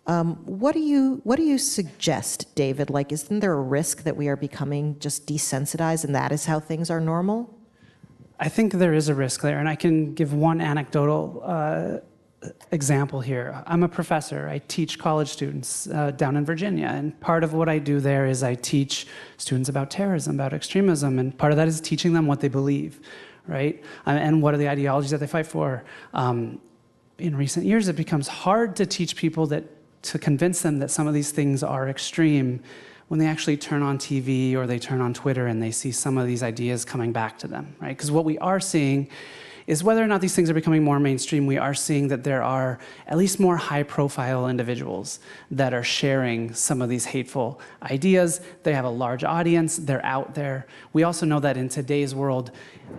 What do you suggest, David? Like, isn't there a risk that we are becoming just desensitized and that is how things are normal? I think there is a risk there, and I can give one anecdotal example here. I'm a professor. I teach college students down in Virginia, and part of what I do there is I teach students about terrorism, about extremism, and part of that is teaching them what they believe, right? And what are the ideologies that they fight for. In recent years, it becomes hard to teach people to convince them that some of these things are extreme when they actually turn on TV or they turn on Twitter and they see some of these ideas coming back to them, right? Because what we are seeing is, whether or not these things are becoming more mainstream, we are seeing that there are at least more high-profile individuals that are sharing some of these hateful ideas. They have a large audience. They're out there. We also know that in today's world,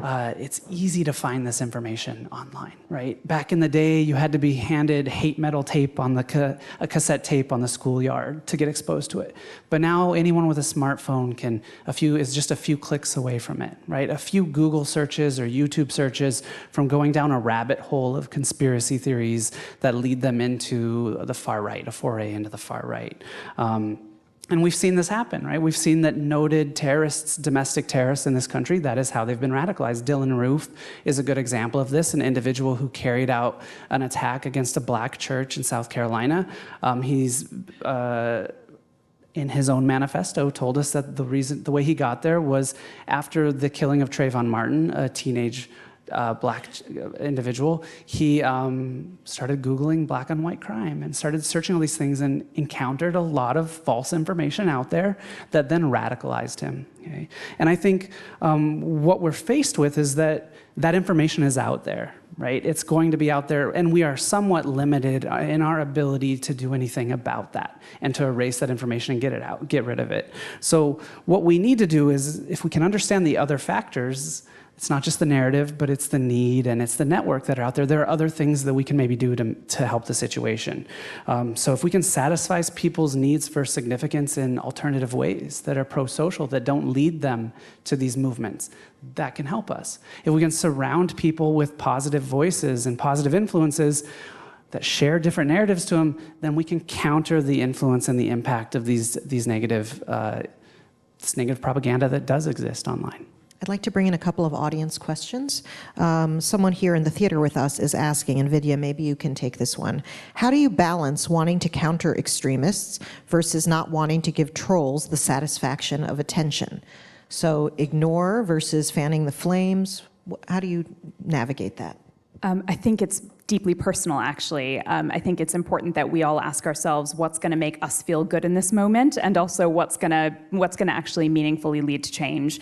it's easy to find this information online, right? Back in the day, you had to be handed hate metal tape on a cassette tape on the schoolyard to get exposed to it. But now anyone with a smartphone is just a few clicks away from it, right? A few Google searches or YouTube searches from going down a rabbit hole of conspiracy theories that lead them into the far right, a foray into the far right. And we've seen this happen, right? We've seen that noted terrorists, domestic terrorists in this country, that is how they've been radicalized. Dylan Roof is a good example of this, an individual who carried out an attack against a black church in South Carolina. He's in his own manifesto, told us that the way he got there was after the killing of Trayvon Martin, a teenage black individual. He started Googling black on white crime and started searching all these things and encountered a lot of false information out there that then radicalized him. Okay? And I think what we're faced with is that information is out there, right? It's going to be out there, and we are somewhat limited in our ability to do anything about that and to erase that information and get it out, get rid of it. So what we need to do is, if we can understand the other factors, It's not just the narrative, but it's the need and it's the network that are out there. There are other things that we can maybe do to help the situation. So if we can satisfy people's needs for significance in alternative ways that are pro-social, that don't lead them to these movements, that can help us. If we can surround people with positive voices and positive influences that share different narratives to them, then we can counter the influence and the impact of these negative, this negative propaganda that does exist online. I'd like to bring in a couple of audience questions. Someone here in the theater with us is asking, and Vidya, maybe you can take this one. How do you balance wanting to counter extremists versus not wanting to give trolls the satisfaction of attention? So ignore versus fanning the flames. How do you navigate that? I think it's deeply personal, actually. I think it's important that we all ask ourselves what's going to make us feel good in this moment, and also what's going to actually meaningfully lead to change.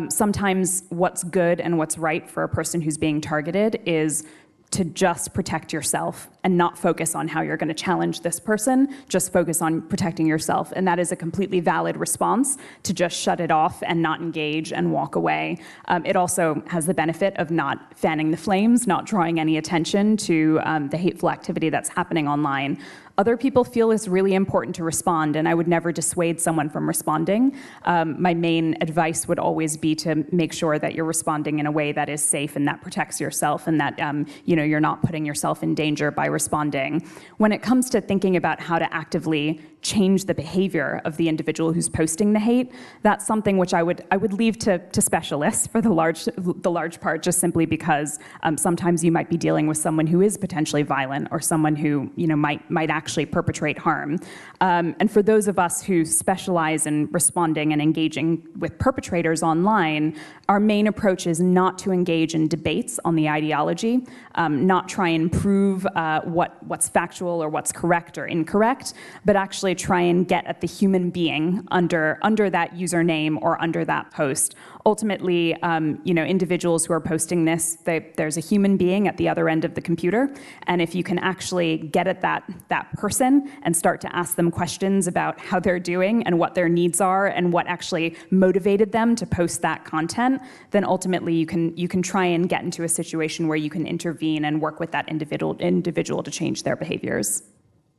Sometimes what's good and what's right for a person who's being targeted is to just protect yourself and not focus on how you're going to challenge this person, just focus on protecting yourself. And that is a completely valid response to just shut it off and not engage and walk away. It also has the benefit of not fanning the flames, not drawing any attention to the hateful activity that's happening online. Other people feel it's really important to respond, and I would never dissuade someone from responding. My main advice would always be to make sure that you're responding in a way that is safe and that protects yourself, and that you're not putting yourself in danger by responding. When it comes to thinking about how to actively change the behavior of the individual who's posting the hate, that's something which I would leave to specialists for the large part, just simply because sometimes you might be dealing with someone who is potentially violent or someone who might actually perpetrate harm. And for those of us who specialize in responding and engaging with perpetrators online, our main approach is not to engage in debates on the ideology, not try and prove what's factual or what's correct or incorrect, but actually try and get at the human being under that username or under that post. Ultimately, individuals who are posting this, there's a human being at the other end of the computer, and if you can actually get at that person and start to ask them questions about how they're doing and what their needs are and what actually motivated them to post that content, then ultimately you can try and get into a situation where you can intervene and work with that individual to change their behaviors.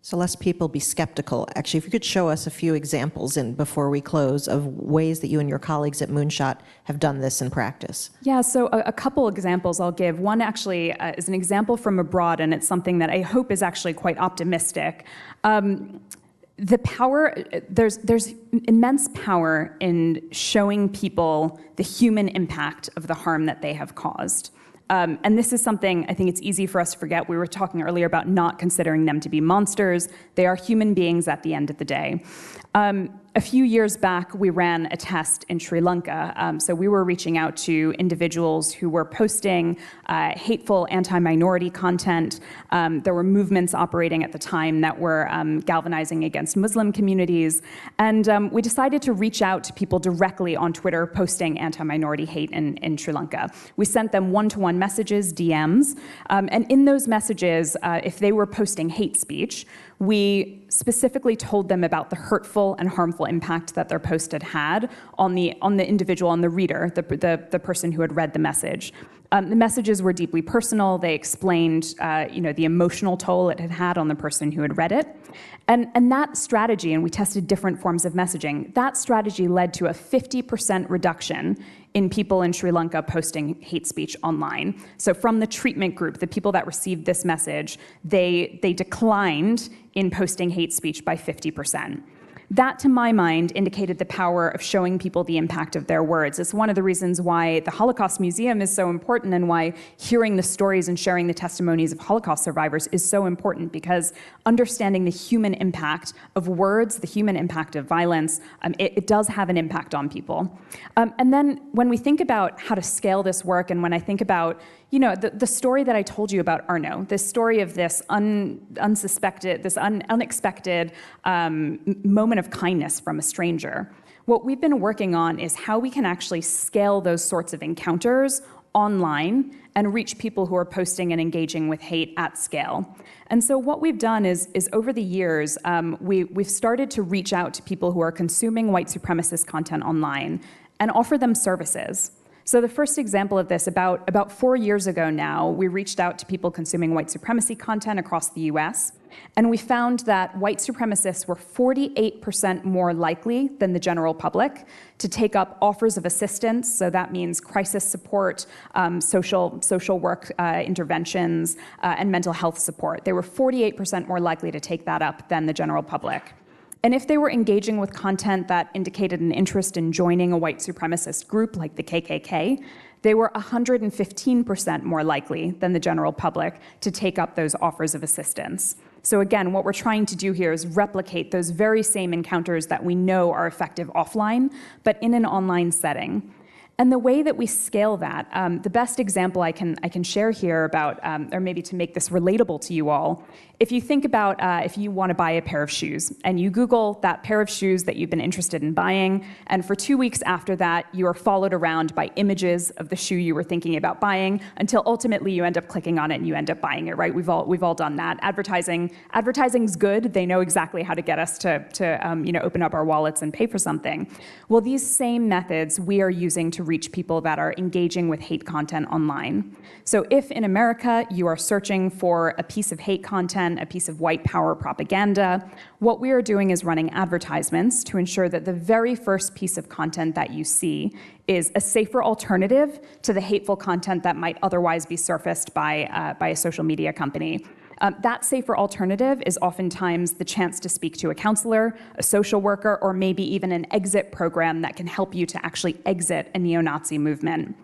So lest people be skeptical, actually, if you could show us a few examples before we close of ways that you and your colleagues at Moonshot have done this in practice. Yeah, so a couple examples I'll give. One actually is an example from abroad, and it's something that I hope is actually quite optimistic. The power, there's immense power in showing people the human impact of the harm that they have caused. And this is something I think it's easy for us to forget. We were talking earlier about not considering them to be monsters. They are human beings at the end of the day. A few years back, we ran a test in Sri Lanka. So we were reaching out to individuals who were posting hateful anti-minority content. There were movements operating at the time that were galvanizing against Muslim communities. And we decided to reach out to people directly on Twitter posting anti-minority hate in Sri Lanka. We sent them one-to-one messages, DMs. And in those messages, if they were posting hate speech, we specifically told them about the hurtful and harmful impact that their post had on the individual, on the reader, the person who had read the message. The messages were deeply personal. They explained, the emotional toll it had had on the person who had read it. And that strategy, and we tested different forms of messaging, that strategy led to a 50% reduction in people in Sri Lanka posting hate speech online. So from the treatment group, the people that received this message, they declined in posting hate speech by 50%. That, to my mind, indicated the power of showing people the impact of their words. It's one of the reasons why the Holocaust Museum is so important and why hearing the stories and sharing the testimonies of Holocaust survivors is so important, because understanding the human impact of words, the human impact of violence, it does have an impact on people. And then when we think about how to scale this work, and when I think about the story that I told you about Arno, this story of this unexpected moment of kindness from a stranger. What we've been working on is how we can actually scale those sorts of encounters online and reach people who are posting and engaging with hate at scale. And so what we've done is over the years, we've started to reach out to people who are consuming white supremacist content online and offer them services. So the first example of this, about 4 years ago now, we reached out to people consuming white supremacy content across the US, and we found that white supremacists were 48% more likely than the general public to take up offers of assistance. So that means crisis support, social work interventions, and mental health support. They were 48% more likely to take that up than the general public. And if they were engaging with content that indicated an interest in joining a white supremacist group like the KKK, they were 115% more likely than the general public to take up those offers of assistance. So again, what we're trying to do here is replicate those very same encounters that we know are effective offline, but in an online setting. And the way that we scale that, the best example I can share here about, or maybe to make this relatable to you all, if you think about if you want to buy a pair of shoes and you Google that pair of shoes that you've been interested in buying, and for 2 weeks after that, you are followed around by images of the shoe you were thinking about buying until ultimately you end up clicking on it and you end up buying it, right? We've all done that. Advertising's good. They know exactly how to get us to open up our wallets and pay for something. Well, these same methods we are using to reach people that are engaging with hate content online. So if in America you are searching for a piece of hate content, a piece of white power propaganda, what we are doing is running advertisements to ensure that the very first piece of content that you see is a safer alternative to the hateful content that might otherwise be surfaced by a social media company. That safer alternative is oftentimes the chance to speak to a counselor, a social worker, or maybe even an exit program that can help you to actually exit a neo-Nazi movement.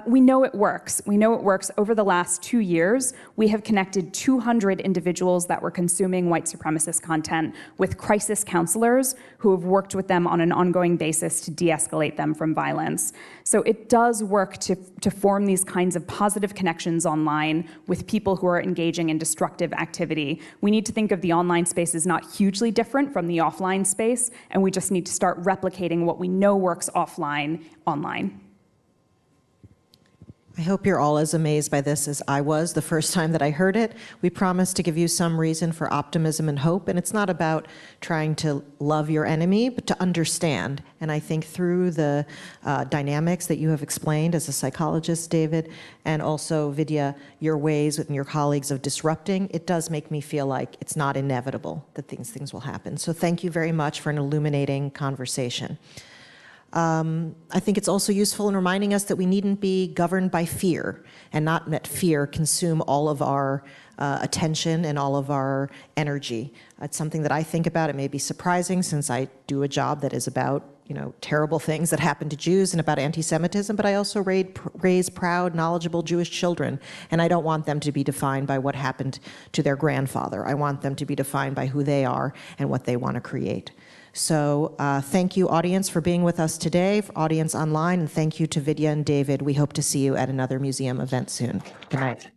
We know it works. We know it works. Over the last 2 years, we have connected 200 individuals that were consuming white supremacist content with crisis counselors who have worked with them on an ongoing basis to de-escalate them from violence. So it does work to form these kinds of positive connections online with people who are engaging in destructive activity. We need to think of the online space as not hugely different from the offline space, and we just need to start replicating what we know works offline, online. I hope you're all as amazed by this as I was the first time that I heard it. We promise to give you some reason for optimism and hope, and it's not about trying to love your enemy, but to understand. And I think through the dynamics that you have explained as a psychologist, David, and also Vidya, your ways and your colleagues of disrupting, it does make me feel like it's not inevitable that these things will happen. So thank you very much for an illuminating conversation. I think it's also useful in reminding us that we needn't be governed by fear and not let fear consume all of our attention and all of our energy. It's something that I think about. It may be surprising since I do a job that is about terrible things that happen to Jews and about anti-Semitism, but I also raise proud, knowledgeable Jewish children, and I don't want them to be defined by what happened to their grandfather. I want them to be defined by who they are and what they want to create. So thank you, audience, for being with us today, for audience online, and thank you to Vidya and David. We hope to see you at another museum event soon. Good night.